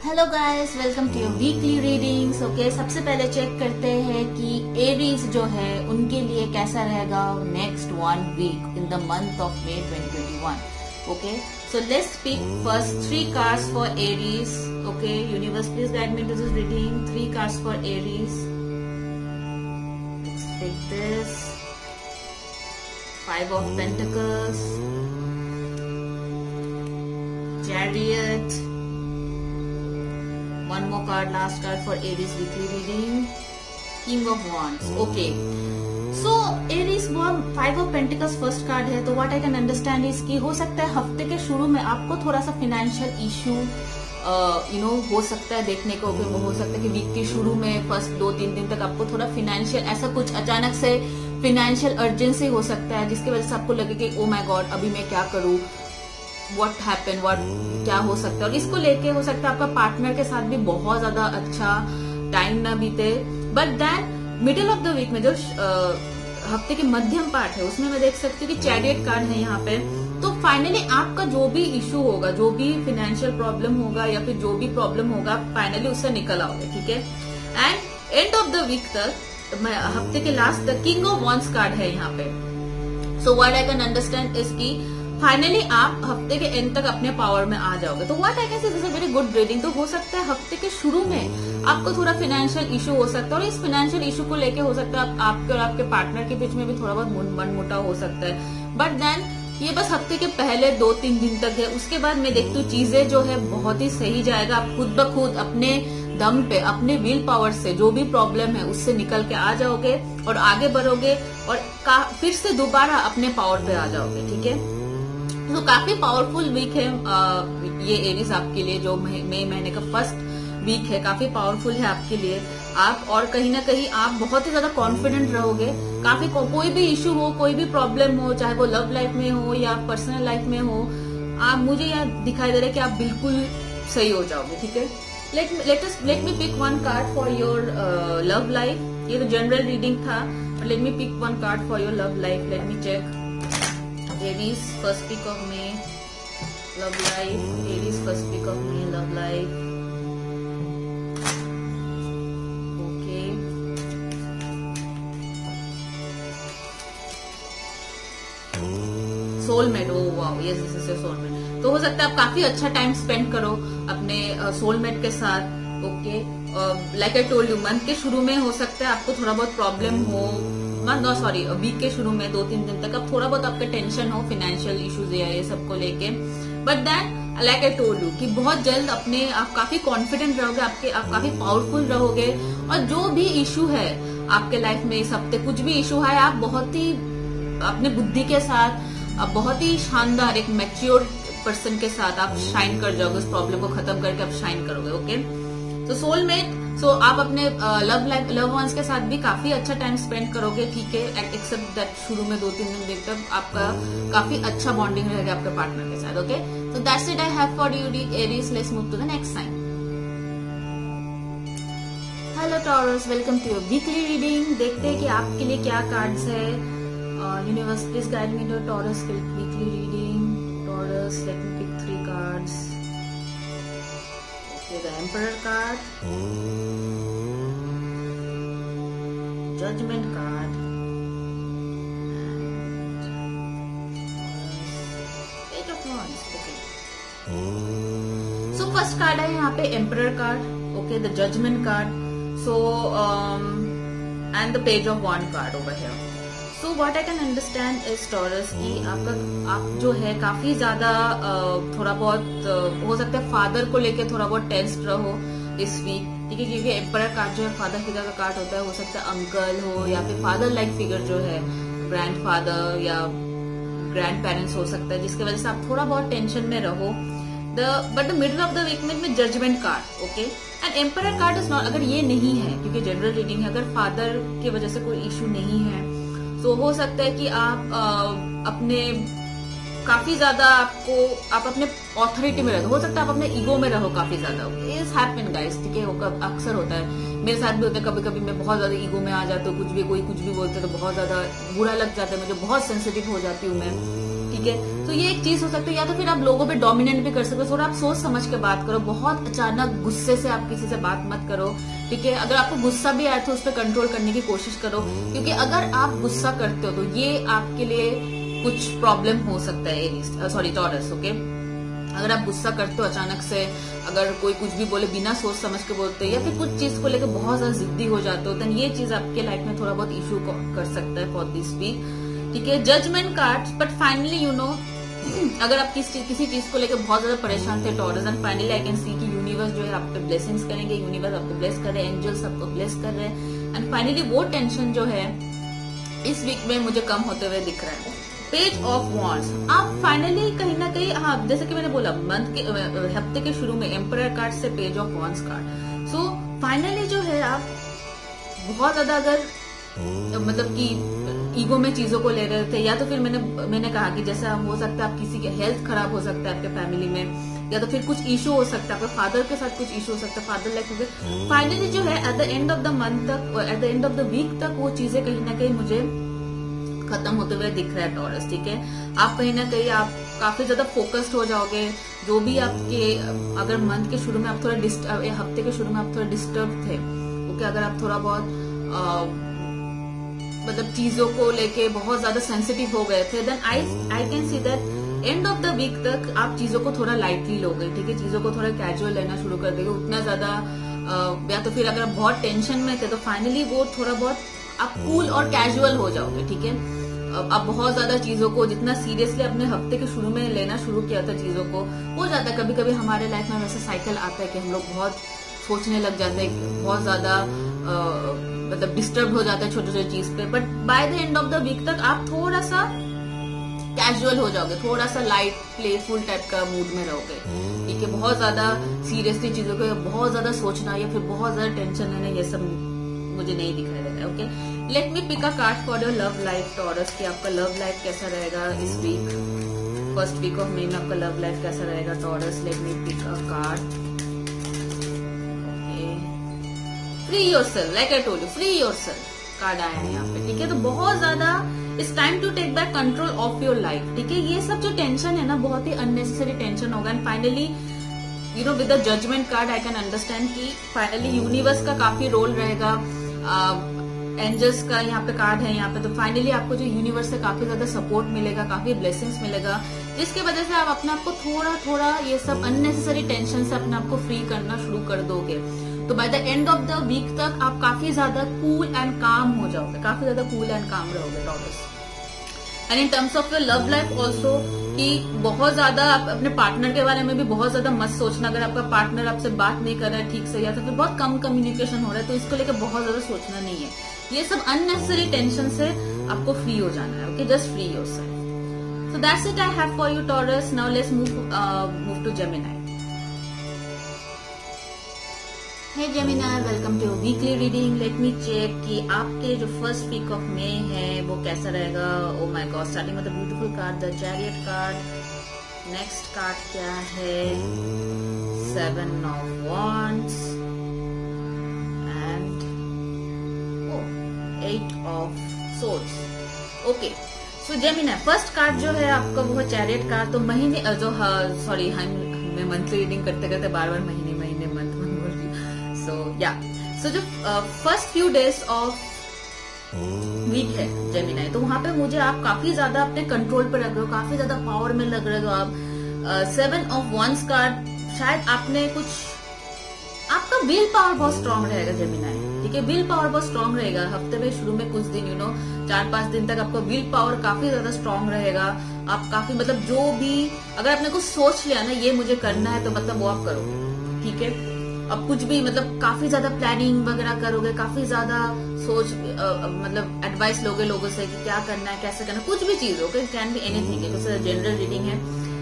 Hello guys, welcome to your weekly readings. Okay, सबसे पहले check करते हैं कि एरीज जो है उनके लिए कैसा रहेगा next 1 week in the month of May 2021। Okay, so let's pick first 3 cards for Aries। Okay, universe please guide me to this reading. 3 cards for Aries। Let's pick this 5 of Pentacles, Chariot, one more card, last card for Aries weekly reading, King of Wands। Okay, so Aries 5 of Pentacles first card है, तो what I can understand is कि हो सकता है हफ्ते के शुरू में आपको थोड़ा सा फाइनेंशियल इशू हो सकता है देखने को। हो सकता है कि वीक के शुरू में फर्स्ट 2-3 दिन तक आपको थोड़ा फाइनेंशियल ऐसा कुछ अचानक से फाइनेंशियल अर्जेंसी हो सकता है, जिसकी वजह से आपको लगे कि ओ माय गॉड अभी मैं क्या करूं, व्हाट हैपन, क्या हो सकता है। और इसको लेके हो सकता है आपका पार्टनर के साथ भी बहुत ज्यादा अच्छा टाइम ना बीते, but then middle of the week में जो हफ्ते के मध्यम पार्ट है उसमें मैं देख सकती हूँ कि चैरियट कार्ड है यहाँ पे। तो फाइनली आपका जो भी इशू होगा, जो भी फाइनेंशियल प्रॉब्लम होगा या फिर जो भी प्रॉब्लम होगा, फाइनली उससे निकल आओगे। ठीक है, and end of the week तक, हफ्ते के लास्ट तक किंग ऑफ वॉन्ड्स कार्ड है यहाँ पे। सो what I can understand is की फाइनली आप हफ्ते के एंड तक अपने पावर में आ जाओगे। तो what I can say this is a very good reading. तो हो सकता है हफ्ते के शुरू में आपको थोड़ा फाइनेंशियल इशू हो सकता है, और इस फाइनेंशियल इशू को लेके हो सकता है आपके और आपके पार्टनर के बीच में भी थोड़ा बहुत मनमुटाव हो सकता है, बट देन ये बस हफ्ते के पहले 2-3 दिन तक है। उसके बाद मैं देखती हूँ चीजें जो है बहुत ही सही जाएगा। आप खुद ब खुद अपने दम पे, अपने विल पावर से जो भी प्रॉब्लम है उससे निकल के आ जाओगे और आगे बढ़ोगे और फिर से दोबारा अपने पावर पे आ जाओगे। ठीक है, तो काफी पावरफुल वीक है ये एरीज आपके लिए। जो मई महीने का फर्स्ट वीक है काफी पावरफुल है आपके लिए। आप और कहीं ना कहीं आप बहुत ही ज्यादा कॉन्फिडेंट रहोगे। काफी कोई भी इशू हो, कोई भी प्रॉब्लम हो, चाहे वो लव लाइफ में हो या पर्सनल लाइफ में हो, आप मुझे यहाँ दिखाई दे रहा है कि आप बिल्कुल सही हो जाओगे। ठीक है, let me pick 1 card for your love life. ये तो जनरल रीडिंग था, let me pick 1 card for your love life. Let me check Aries first week of May love life, Aries first week of May love life। Okay, soulmate, oh wow, yes this is your soulmate। तो हो सकता है आप काफी अच्छा time spend करो अपने soulmate के साथ। Okay, like I told you, month के शुरू में हो सकता है आपको थोड़ा बहुत प्रॉब्लम हो, वीक के शुरू में 2-3 दिन तक अब थोड़ा बहुत आपका टेंशन हो फाइनेंशियल इश्यूज या ये सब को लेके, but then like I told you कि बहुत जल्द आप काफी कॉन्फिडेंट रहोगे, आप काफी पावरफुल रहोगे। और जो भी इशू है आपके लाइफ में इस हफ्ते, कुछ भी इशू है, आप बहुत ही अपने बुद्धि के साथ, आप बहुत ही शानदार एक मैच्योर पर्सन के साथ आप शाइन कर जाओगे। उस प्रॉब्लम को खत्म करके आप शाइन करोगे। ओके, तो सोलमेट, सो आप अपने लव वंस के साथ भी काफी अच्छा टाइम स्पेंड करोगे। ठीक है, एक्सेप्ट दैट शुरू में 2-3 दिन तक आपका काफी अच्छा बॉन्डिंग रहेगा आपके पार्टनर के साथ। Okay, so that's it I have for you Aries। Let's move to the next sign। Hello Taurus, welcome to your weekly reading. देखते हैं कि आपके लिए क्या कार्ड्स है। Universe please guide me to Taurus weekly reading. Taurus, let me pick 3 cards। Okay, the Emperor card, Judgment card, Page of Wands। Okay, so first card है यहाँ पे Emperor card। Okay, the Judgment card, so and the Page of Wand card over here। So what I can understand is Taurus की आप जो है काफी ज्यादा थोड़ा बहुत हो सकता है फादर को लेके थोड़ा बहुत टेंस्ड रहो इस वीक। ठीक है, क्योंकि एम्परर कार्ड जो है फादर फिगर का कार्ड होता है। हो सकता है अंकल हो या फिर फादर लाइक फिगर जो है ग्रैंडफादर या ग्रैंड पेरेंट्स हो सकता है, जिसकी वजह से आप थोड़ा बहुत टेंशन में रहो। But the middle of the week में judgement card. Okay, and emperor card is not, अगर ये नहीं है क्योंकि जनरल रीडिंग है, अगर फादर की वजह से कोई इशू नहीं है तो हो सकता है कि आप अपने काफी ज्यादा आप अपने ऑथोरिटी में रहो। हो सकता है आप अपने ईगो में रहो काफी ज्यादा। Is happen guys. ठीक है, अक्सर होता है, मेरे साथ भी होता है। कभी कभी मैं बहुत ज्यादा ईगो में आ जाती हूँ, कोई कुछ भी बोलते तो बहुत ज्यादा बुरा लग जाता है मुझे, बहुत सेंसिटिव हो जाती हूँ मैं। ठीक है। तो ये एक चीज हो सकती है, या तो फिर आप लोगों पे डोमिनेट भी कर सकते हो। थोड़ा आप सोच समझ के बात करो, बहुत अचानक गुस्से से आप किसी से बात मत करो, ठीक है। अगर आपको गुस्सा भी आए तो उस पर कंट्रोल करने की कोशिश करो, क्योंकि अगर आप गुस्सा करते हो तो ये आपके लिए कुछ प्रॉब्लम हो सकता है टॉरस, ओके। अगर आप गुस्सा करते हो अचानक से, अगर कोई कुछ भी बोले बिना सोच समझ के बोलते हैं, या फिर कुछ चीज को लेकर बहुत ज्यादा जिद्दी हो जाते हो, तो ये चीज आपके लाइफ में थोड़ा बहुत इशू कर सकता है फॉर दिस वीक, ठीक है। Judgement card, but finally you know अगर आप किसी चीज को लेकर बहुत ज्यादा परेशान थे taurus, and finally I can सी कि यूनिवर्स जो है आप पे ब्लेसिंग्स करेंगे, यूनिवर्स आपको ब्लेस कर रहे हैं, एंजल्स आपको ब्लेस कर रहे हैं, एंड फाइनली वो टेंशन जो है इस वीक में मुझे कम होते हुए दिख रहा है। पेज ऑफ वॉन्ड्स, आप फाइनली कहीं ना कहीं, हाँ जैसे कि मैंने बोला मंथ के हफ्ते के शुरू में एम्परर कार्ड से page of wands card, so finally जो है आप बहुत ज्यादा अगर मतलब कि ईगो में चीजों को ले रहे थे, या तो फिर मैंने कहा कि जैसा हो सकता है आप किसी के हेल्थ खराब हो सकता है आपके फैमिली में, या तो फिर कुछ इशू हो सकता है आपके फादर के साथ, कुछ इशू हो सकता है फादर लाइक। फाइनली जो है at the end of the month तक, at the end of the week तक वो चीजें कहीं ना कहीं मुझे खत्म होते हुए दिख रहा है टॉरस, ठीक है। आप कहीं ना कहीं आप काफी ज्यादा फोकस्ड हो जाओगे, जो भी आपके अगर मंथ के शुरू में आप थोड़ा हफ्ते के शुरू में आप थोड़ा डिस्टर्ब थे, ओके, अगर आप थोड़ा बहुत मतलब चीजों को लेके बहुत ज्यादा सेंसिटिव हो गए थे, then I can see that end of the week तक आप चीजों को थोड़ा लाइटली लोगे, ठीक है। चीजों को थोड़ा कैजुअल लेना शुरू कर देंगे, उतना ज्यादा या तो फिर अगर आप बहुत टेंशन में थे तो फाइनली वो थोड़ा बहुत आप कूल और कैजुअल हो जाओगे, ठीक है। आप बहुत ज्यादा चीजों को जितना सीरियसली अपने हफ्ते के शुरू में लेना शुरू किया था चीजों को, हो जाता है कभी कभी हमारे लाइफ में वैसे साइकिल आता है कि हम लोग बहुत सोचने लग जाते हैं, बहुत ज्यादा मतलब डिस्टर्ब हो जाता है छोटे छोटे चीज पे, but by the end of the week तक आप थोड़ा सा कैजुअल हो जाओगे, थोड़ा सा लाइट प्लेफुल टाइप का मूड में रहोगे, ठीक है। बहुत ज्यादा सीरियसली चीजों को बहुत ज्यादा सोचना या फिर बहुत ज्यादा टेंशन लेना, ये सब मुझे नहीं दिखाई देता है, okay. Let me pick a card for your love life Taurus, कि आपका लव लाइफ कैसा रहेगा इस week, first week of May में आपका लव लाइफ कैसा रहेगा Taurus. Let me pick a card, free yourself, like I told you, free yourself card आया है यहाँ पे, ठीक है। तो बहुत ज्यादा it's time to take back control of your life, ठीक है। ये सब जो टेंशन है ना, बहुत ही अननेसेसरी टेंशन होगा, and finally you know with the judgement card I can understand कि फाइनली यूनिवर्स का काफी रोल रहेगा, एंजल्स का यहाँ पे कार्ड है यहाँ पे, तो फाइनली आपको जो यूनिवर्स से काफी ज्यादा सपोर्ट मिलेगा, काफी ब्लेसिंग्स मिलेगा, जिसकी वजह से आप अपने आप को थोड़ा थोड़ा ये सब अननेसेसरी टेंशन से अपने आप को फ्री करना शुरू कर दोगे। तो by the end of the week तक आप काफी ज्यादा कूल एंड काम हो जाओगे, काफी ज्यादा कूल एंड काम रहोगे taurus. And in terms of your love life also, कि बहुत ज्यादा आप अपने पार्टनर के बारे में भी बहुत ज्यादा मत सोचना। अगर आपका पार्टनर आपसे बात नहीं कर रहा है ठीक से, या तो फिर बहुत कम कम्युनिकेशन हो रहा है, तो इसको लेकर बहुत ज्यादा सोचना नहीं है। ये सब अननेसेसरी टेंशन से आपको फ्री हो जाना है, okay, just free yourself. So that's it I have for you Taurus. Now let's move to Gemini. Hey Gemini, welcome to weekly reading. Let me check कि आपके जो फर्स्ट वीक ऑफ मे है वो कैसा रहेगा। Oh my God, starting with the beautiful card the chariot card. Next card क्या है, 7 of wands and 8 of swords। Okay, so Gemini first card जो है आपका वो चैरियट कार्ड। तो महीने जो सॉरी मैं मंथली रीडिंग करते करते बार बार महीने मंथ बोल रही हूँ। सो जो first few days of week है जेमिनी, तो वहां पे मुझे आप काफी ज्यादा अपने कंट्रोल पे लग रहे हो, काफी ज्यादा पावर में लग रहे हो आप। 7 ऑफ wands कार्ड, शायद आपने कुछ, आपका विल पावर बहुत स्ट्रांग रहेगा जेमिनी, ठीक है। विल पावर बहुत स्ट्रांग रहेगा हफ्ते में शुरू में कुछ दिन, 4-5 दिन तक आपका विल पावर काफी ज्यादा स्ट्रांग रहेगा। आप काफी मतलब जो भी अगर आपने कुछ सोच लिया ना ये मुझे करना है, तो मतलब वो आप करोगे, ठीक है। अब कुछ भी मतलब काफी ज्यादा प्लानिंग वगैरह करोगे, काफी ज्यादा सोच मतलब एडवाइस लोगे लोगों से कि क्या करना है, कैसे करना है, कुछ भी चीज okay, can be anything, because general reading है।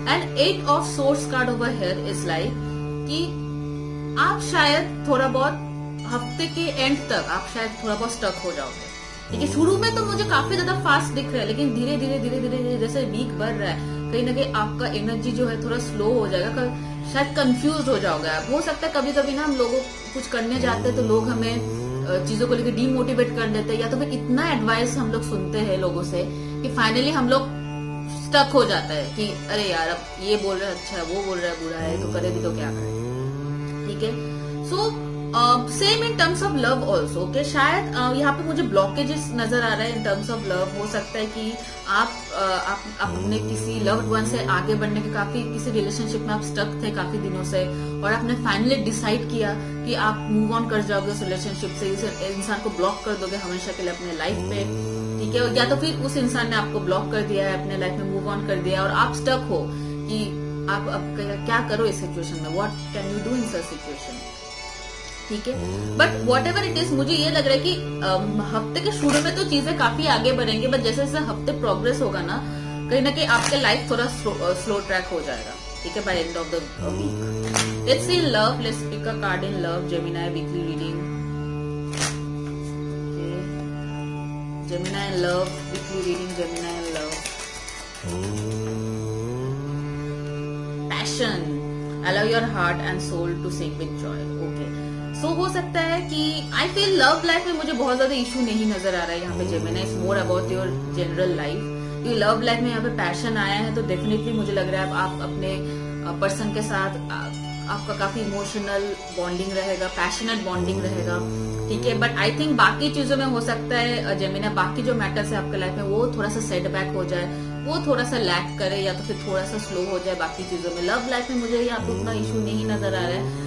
And 8 of swords card over here is like कि आप शायद थोड़ा बहुत हफ्ते के एंड तक आप शायद थोड़ा बहुत स्टक हो जाओगे, ठीक है। शुरू में तो मुझे काफी ज्यादा फास्ट दिख रहा है, लेकिन धीरे धीरे जैसे वीक बढ़ रहा है, कहीं ना कहीं आपका एनर्जी जो है थोड़ा स्लो हो जाएगा, शायद कंफ्यूज हो जाओगे आप। हो सकता है कभी कभी ना हम लोगों कुछ करने जाते हैं तो लोग हमें चीजों को लेकर डीमोटिवेट कर देते हैं, या तो फिर इतना एडवाइस हम लोग सुनते हैं लोगों से कि फाइनली हम लोग स्टक हो जाता है कि अरे यार अब ये बोल रहा है अच्छा है, वो बोल रहा है बुरा है, तो करे भी तो क्या करे, ठीक है। So same in terms of love also, okay. शायद यहाँ पे मुझे ब्लॉकेजेस नजर आ रहा है इन टर्म्स ऑफ लव। हो सकता है कि आप अपने किसी लव्ड वन से आगे बढ़ने के काफी किसी रिलेशनशिप में आप स्टक थे काफी दिनों से, और आपने फाइनली डिसाइड किया कि आप मूव ऑन कर जाओगे उस रिलेशनशिप से, उस इंसान को ब्लॉक कर दोगे हमेशा के लिए अपने लाइफ पे, ठीक है। या तो फिर उस इंसान ने आपको ब्लॉक कर दिया है, अपने लाइफ में मूव ऑन कर दिया और आप स्टक हो कि आप अब क्या करो इस सिचुएशन में, what can you do in such situation, ठीक है। But what ever it is, मुझे ये लग रहा है कि हफ्ते के शुरू में तो चीजें काफी आगे बढ़ेंगे, बट जैसे जैसे हफ्ते प्रोग्रेस होगा ना, कहीं ना कहीं आपके लाइफ थोड़ा स्लो ट्रैक हो जाएगा, ठीक है, by end of the week. Let's see love, let's pick a card in love, Gemini weekly reading, Gemini love weekly reading, Gemini love, passion, allow your heart and soul to sing with joy, okay। So हो सकता है कि I feel love life में मुझे बहुत ज्यादा issue नहीं नजर आ रहा है यहाँ पे Gemini, it's more about your general life. ये लव लाइफ में यहाँ पे पैशन आया है तो डेफिनेटली मुझे लग रहा है आप अपने पर्सन के साथ आपका काफी इमोशनल बॉन्डिंग रहेगा, पैशनेट बॉन्डिंग रहेगा, ठीक है। बट आई थिंक बाकी चीजों में हो सकता है जेमिनी, बाकी जो मैटर्स है आपके लाइफ में वो थोड़ा सा सेटबैक हो जाए, वो थोड़ा सा लैक करे या तो फिर थोड़ा सा स्लो हो जाए बाकी चीजों में। लव लाइफ में मुझे यहाँ पे उतना इशू नहीं नजर आ रहा है।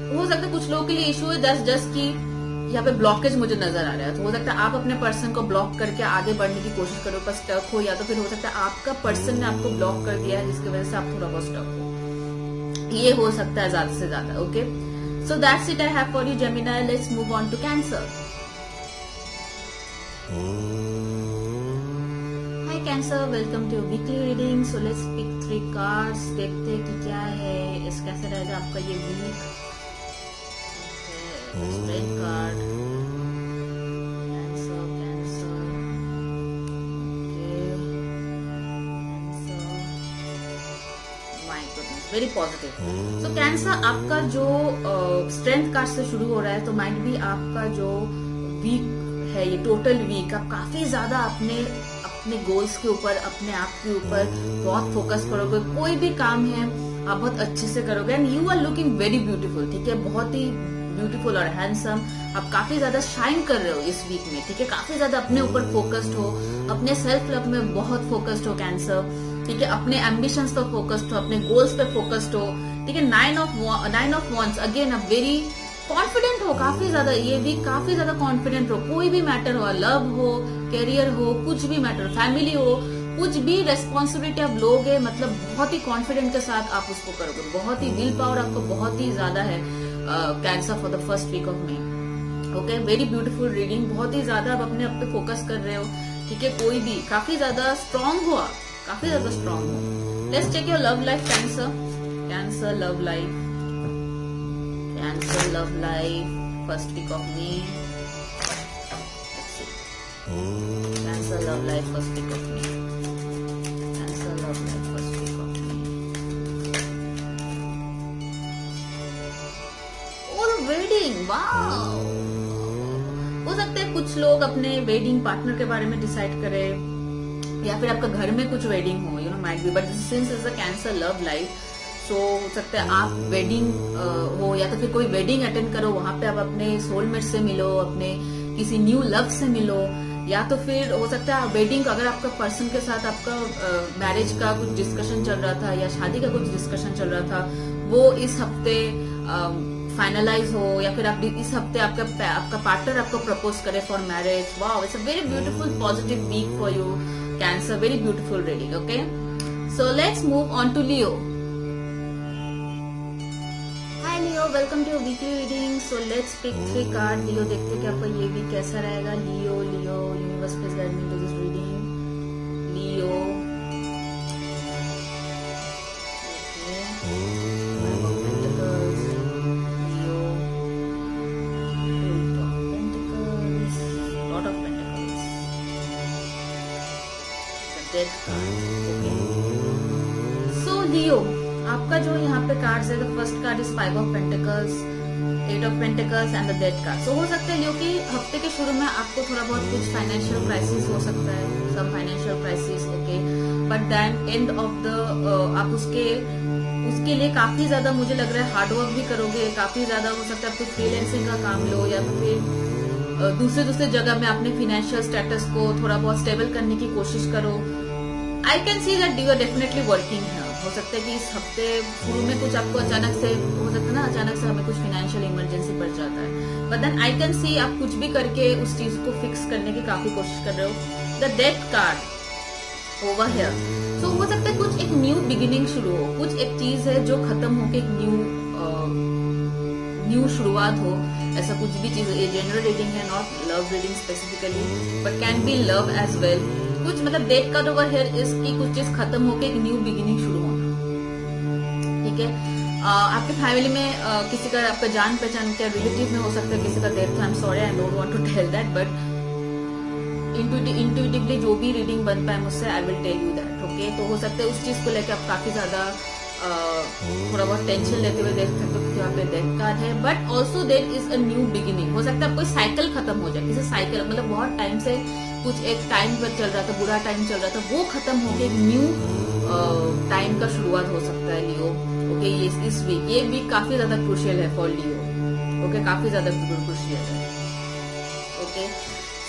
हो सकता है कुछ लोगों के लिए इशू है जस्ट की यहाँ पे ब्लॉकेज मुझे नजर आ रहा है, तो हो सकता है आप अपने पर्सन को ब्लॉक करके आगे बढ़ने की कोशिश करो पर स्टक हो, या तो फिर हो सकता है आपका पर्सन ने आपको ब्लॉक कर दिया है जिसकी वजह से आप थोड़ा बहुत स्टक हो, ये हो सकता है ज्यादा से ज्यादा, okay. So that's it I have for you Gemini. Let's move on to Cancer. Cancer, welcome to weekly reading. So let's pick 3 cards, देखते हैं कि क्या है, इस कैसे रहेगा आपका ये week. Red card, Cancer, Cancer, my goodness, very positive. So Cancer, आपका जो स्ट्रेंथ कार्ड से शुरू हो रहा है, तो माइट बी आपका जो वीक है, ये टोटल वीक आप काफी ज्यादा अपने गोल्स के ऊपर, अपने आप के ऊपर बहुत फोकस करोगे। कोई भी काम है आप बहुत अच्छे से करोगे and you are looking very beautiful, ठीक है, बहुत ही ब्यूटीफुल और हैंडसम। आप काफी ज्यादा शाइन कर रहे हो इस वीक में, ठीक है, काफी ज्यादा अपने ऊपर फोकस्ड हो, अपने सेल्फ लव में बहुत फोकस्ड हो कैंसर, ठीक है, अपने एम्बिशंस पर फोकस्ड हो, अपने गोल्स पर फोकस्ड हो, ठीक है। 9 of wands, again a very confident हो काफी ज्यादा, ये वीक काफी ज्यादा कॉन्फिडेंट हो, कोई भी मैटर हो, लव हो, करियर हो, कुछ भी मैटर, फैमिली हो, कुछ भी रेस्पॉन्सिबिलिटी आप लोगे, मतलब बहुत ही कॉन्फिडेंट के साथ आप उसको करोगे, बहुत ही विल पावर आपको बहुत ही ज्यादा है Cancer for the first week of May, okay. Very beautiful reading, बहुत ही ज्यादा आप अपने आप पे फोकस कर रहे हो, ठीक है, कोई भी काफी ज्यादा स्ट्रांग हो, आप काफी ज्यादा स्ट्रांग हो। Let's check your love life Cancer, Cancer love life, Cancer love life first week of May. Let's see. Cancer love life first week of May. Cancer love life first week of May. Oh, the wedding! Wow! हो सकता है कुछ लोग अपने wedding partner के बारे में decide करें, या फिर आपका घर में कुछ वेडिंग हो, might B, but since is a cancer love life, तो हो सकता है आप वेडिंग हो या तो फिर कोई वेडिंग अटेंड करो, वहां पे आप अपने सोलमेट से मिलो, अपने किसी न्यू लव से मिलो, या तो फिर हो सकता है वेडिंग, अगर आपका पर्सन के साथ आपका मैरिज का कुछ डिस्कशन चल रहा था या शादी का कुछ डिस्कशन चल रहा था, वो इस हफ्ते फाइनलाइज हो, या फिर आप इस हफ्ते आपका पार्टनर आपको प्रपोज करे for marriage. Wow, it's a very beautiful positive week for you Cancer, very beautiful reading, okay. So let's move on to Leo. Welcome to weekly reading. So let's pick 3 card. Leo, देखते हैं कि आपका ये वीक कैसा रहेगा। Leo, universe please guide me to this reading. Leo, lot of pentacles, death card, okay. So Leo, आपका जो यहाँ पे कार्ड्स है, the first card is 5 of pentacles, 8 of pentacles and the death card. So हो सकता है लियो कि हफ्ते के शुरू में आपको थोड़ा बहुत कुछ फाइनेंशियल क्राइसिस हो सकता है, some financial crisis, okay. But then end of the आप उसके लिए काफी ज्यादा मुझे लग रहा है हार्डवर्क भी करोगे, काफी ज्यादा हो सकता है आपको फ्रीलैंसिंग का काम लो या फिर दूसरे जगह में अपने फाइनेंशियल स्टेटस को थोड़ा बहुत स्टेबल करने की कोशिश करो। I can see that you are definitely working है। हो सकता है कि इस हफ्ते शुरू में कुछ आपको अचानक से हो सकता है ना, अचानक से हमें कुछ फाइनेंशियल इमरजेंसी पड़ जाता है, but then I can see आप कुछ भी करके उस चीज को फिक्स करने की काफी कोशिश कर रहे हो। The death card over here, so हो सकता है कुछ एक न्यू बिगिनिंग शुरू हो, कुछ एक चीज है जो खत्म होके एक न्यू शुरुआत हो। ऐसा कुछ भी चीज, ये जनरल रीडिंग है, not love reading specifically, but can be love as well. कुछ मतलब death card over here is की कुछ चीज खत्म होके एक न्यू बिगिनिंग शुरू होना, ठीक है। आपके फैमिली में किसी का, आपका जान पहचान क्या रिलेटिव में हो सकता है किसी का death. I am sorry, I don't want to tell that, but intuitively जो भी रीडिंग बन पाए मुझसे, I will tell you that, okay. तो हो सकता है उस चीज को लेकर आप काफी ज्यादा थोड़ा बहुत टेंशन लेते हुए देख सकते हो कि यहाँ पे डेथ कार्ड है, but also there is a new beginning. हो सकता है कोई साइकिल खत्म हो जाए, किसी साइकिल मतलब बहुत टाइम से कुछ एक टाइम पर चल रहा था, बुरा टाइम चल रहा था, वो खत्म होके एक न्यू टाइम का शुरुआत हो सकता है लियो, ओके। ये इस वीक, ये वीक काफी ज्यादा क्रूशियल है फॉर लियो, ओके, काफी ज्यादा क्रूशियल है, ओके।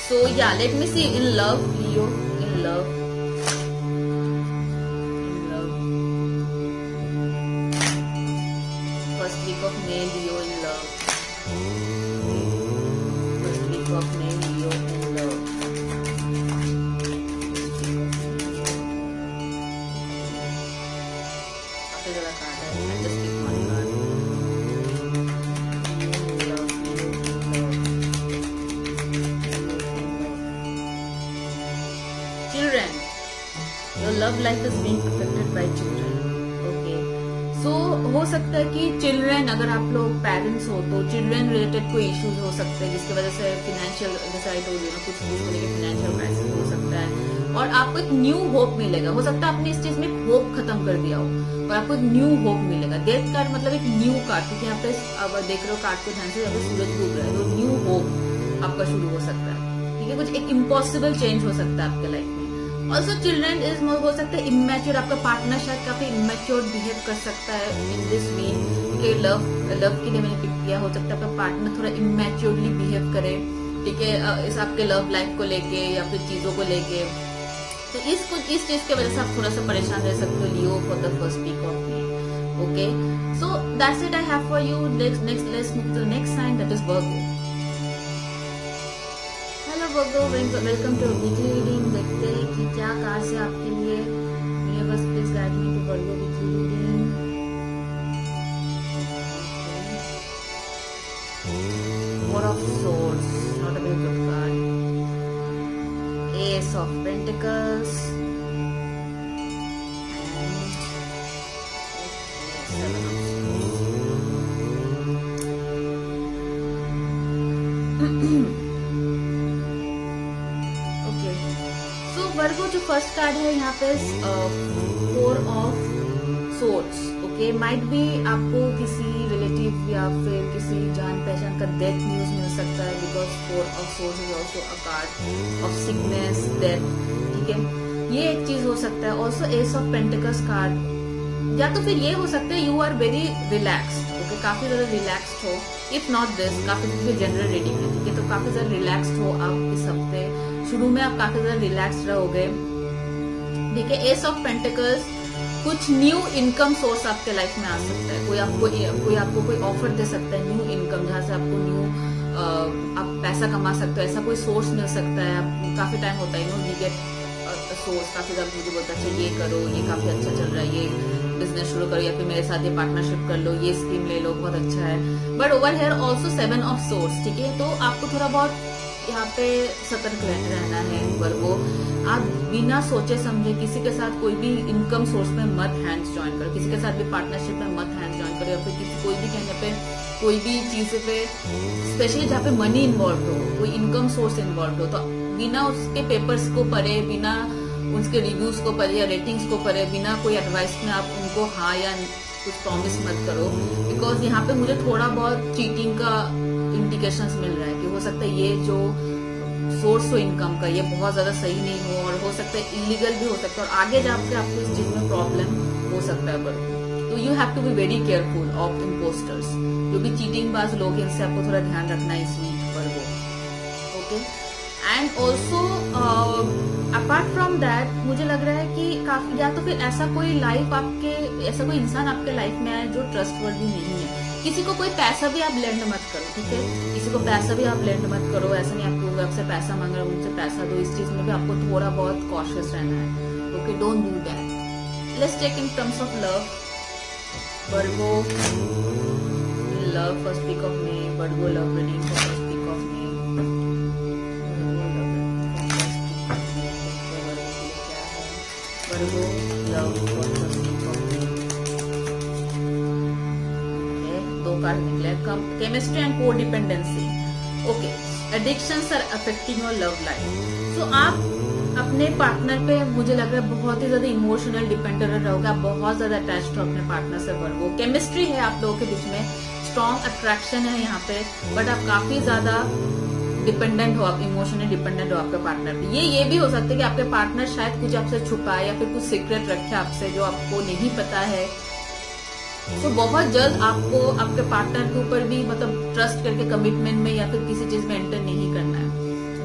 सो या let me see in love Leo, in love, first week of May, Leo in love. First week of May, Leo in love. काफी ज्यादा कार्ड है, I just pick one card. Love, Leo in love. Children, your love life is being affected by children. सो हो सकता है कि children, अगर आप लोग पेरेंट्स हो तो चिल्ड्रन रिलेटेड कोई इश्यूज हो सकते हैं जिसकी वजह से फिनेंशियल, जैसे आई टोल्ड यू ना, कुछ चीज को लेकर फिनेंशियल क्राइसिस हो सकता है, और आपको एक न्यू होप मिलेगा। हो सकता है आपने इस चीज में होप खत्म कर दिया हो और आपको एक न्यू होप मिलेगा। डेथ कार्ड मतलब एक न्यू कार्ड, क्योंकि यहाँ पे अब देख रहे हो कार्ड को ध्यान से, यहाँ पे सूरज डूब रहा है, तो न्यू होप आपका शुरू हो सकता है, ठीक है। कुछ एक इम्पॉसिबल चेंज हो सकता है आपके लाइफ में। ऑल्सो चिल्ड्रन इज मोर, हो सकता है इमेच्योर, आपका पार्टनर शायद काफी इमेच्योर बिहेव कर सकता है इन दिस वीक, क्योंकि लव के लिए मैंने पिक किया। हो सकता है आपका पार्टनर थोड़ा इमेच्योरली बिहेव करे, ठीक है, इस आपके लव लाइफ को लेके या फिर चीजों को लेके। तो इस चीज की वजह से आप थोड़ा सा परेशान रह सकते हो Leo for the first week of May, okay. So that's it I have for you. Next let's move to the next sign, that is Virgo. Virgo, welcome to weekly reading. देखते हैं कि क्या कार्ड है आपके लिए। Universe please guide me to Virgo weekly reading. Four of swords, not a very good card. Ace of pentacles, seven of Virgo. जो first card है यहाँ पे four of swords, okay. Might be आपको किसी relative या फिर किसी जान पहचान का डेथ न्यूज मिल सकता है, because four of swords is also a card of sickness, death, ठीक है। ये एक चीज हो सकता है। Also ace of pentacles card, या तो फिर ये हो सकता है you are very relaxed, okay, काफी ज्यादा रिलैक्स्ड हो। इफ नॉट दिस, काफी जनरल रीडिंग है, ठीक है, तो काफी ज्यादा रिलैक्स्ड हो आप इस हफ्ते। शुरू में आप काफी ज्यादा रिलैक्स रहोगे, ठीक है। एस ऑफ पेंटिकल्स, कुछ न्यू इनकम सोर्स आपके लाइफ में आ सकता है। कोई आपको कोई ऑफर दे सकता है न्यू इनकम, जहां से आपको न्यू आप पैसा कमा सकते हो, ऐसा कोई सोर्स मिल सकता है। आप काफी टाइम होता है वी गेट सोर्स, काफी ज्यादा मुझे बोलता है ये करो, ये काफी अच्छा चल रहा है, ये बिजनेस शुरू करो, या फिर मेरे साथ ये पार्टनरशिप कर लो, ये स्कीम ले लो, बहुत अच्छा है। But over here also seven of source, ठीक है। तो आपको थोड़ा बहुत यहाँ पे सतर्क रहना है वर्गो। आप बिना सोचे समझे किसी के साथ कोई भी इनकम सोर्स में मत हैंड्स ज्वाइन करो, किसी के साथ भी पार्टनरशिप में मत हैंड्स ज्वाइन करो, या फिर कोई भी कहने पे कोई भी चीज पे, स्पेशली जहाँ पे मनी इन्वॉल्व हो, कोई इनकम सोर्स इन्वॉल्व हो, तो बिना उसके पेपर्स को पढ़े, बिना उसके रिव्यूज को पढ़े या रेटिंग्स को पढ़े, बिना कोई एडवाइस में आप उनको हाँ या कुछ प्रॉमिस मत करो, बिकॉज यहाँ पे मुझे थोड़ा बहुत चीटिंग का इंडिकेशंस मिल रहा है कि हो सकता है ये जो सोर्स हो इनकम का ये बहुत ज्यादा सही नहीं हो, और हो सकता है इलीगल भी हो सकता है, और आगे जाके आपको इस चीज में प्रॉब्लम हो सकता है। तो you have to be very careful of impostors, जो भी चीटिंग बाज लोग हैं इनसे आपको थोड़ा ध्यान रखना है इस वीक पर वो। Okay, and also apart from that मुझे लग रहा है कि काफी, या तो फिर ऐसा कोई इंसान आपके लाइफ में आए जो ट्रस्टवर्दी नहीं है। किसी को कोई पैसा भी आप लेंड मत करो, ठीक है, किसी को पैसा भी आप लेंड मत करो। ऐसा नहीं आपको आपसे पैसा मांग रहे हो उनसे पैसा दो, इस चीज में भी आपको थोड़ा बहुत कॉशियस रहना है। Okay, don't do that. Let's take in terms of love. Virgo love first week of May, Virgo love reading for first week of May. Virgo love for first week of May. दो card निकले, chemistry and codependency. Okay, addictions are affecting your love life. So आप अपने partner पे मुझे लग रहा है बहुत ही ज्यादा इमोशनल डिपेंडेंट रहोगे, आप बहुत ज्यादा अटैच्ड हो अपने पार्टनर से। वर्गो केमिस्ट्री है आप लोगों के बीच में, स्ट्रॉन्ग अट्रैक्शन है यहाँ पे, बट आप काफी ज्यादा डिपेंडेंट हो, आप इमोशनली डिपेंडेंट हो आपके पार्टनर पे। ये भी हो सकता है कि आपके पार्टनर शायद कुछ आपसे छुपाए या फिर कुछ सीक्रेट रखे आपसे जो आपको नहीं पता है। तो बहुत जल्द आपको आपके पार्टनर के ऊपर भी मतलब ट्रस्ट करके कमिटमेंट में या फिर किसी चीज में एंटर नहीं करना है।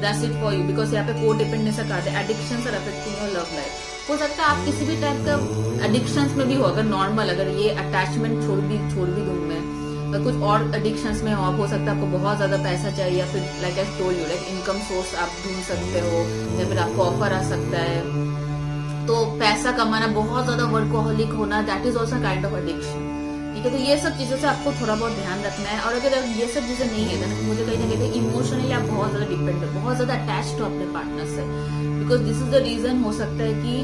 That's it for you, because यहाँ पे को डिपेंडेंस का कार्ड है। Addictions are affecting your love life. हो सकता है आप किसी भी टाइप का एडिक्शंस में भी हो, अगर नॉर्मल, अगर ये अटैचमेंट छोड़ भी दूं मैं, तो कुछ और एडिक्शंस में हो सकता है आपको बहुत ज्यादा पैसा चाहिए, या फिर like I told you, like income source आप ढूंढ सकते हो, या फिर आपको ऑफर आ सकता है। तो पैसा कमाना, बहुत ज्यादा वर्कोहॉलिक होना, that is also kind of addiction. ठीक है, तो ये सब चीजों से आपको थोड़ा बहुत ध्यान रखना है। और अगर ये सब चीजें नहीं है तो मुझे कहीं ना कहीं इमोशनली आप बहुत ज्यादा डिपेंड हो, बहुत ज्यादा अटैच्ड हो अपने पार्टनर से, because this is the reason. हो सकता है कि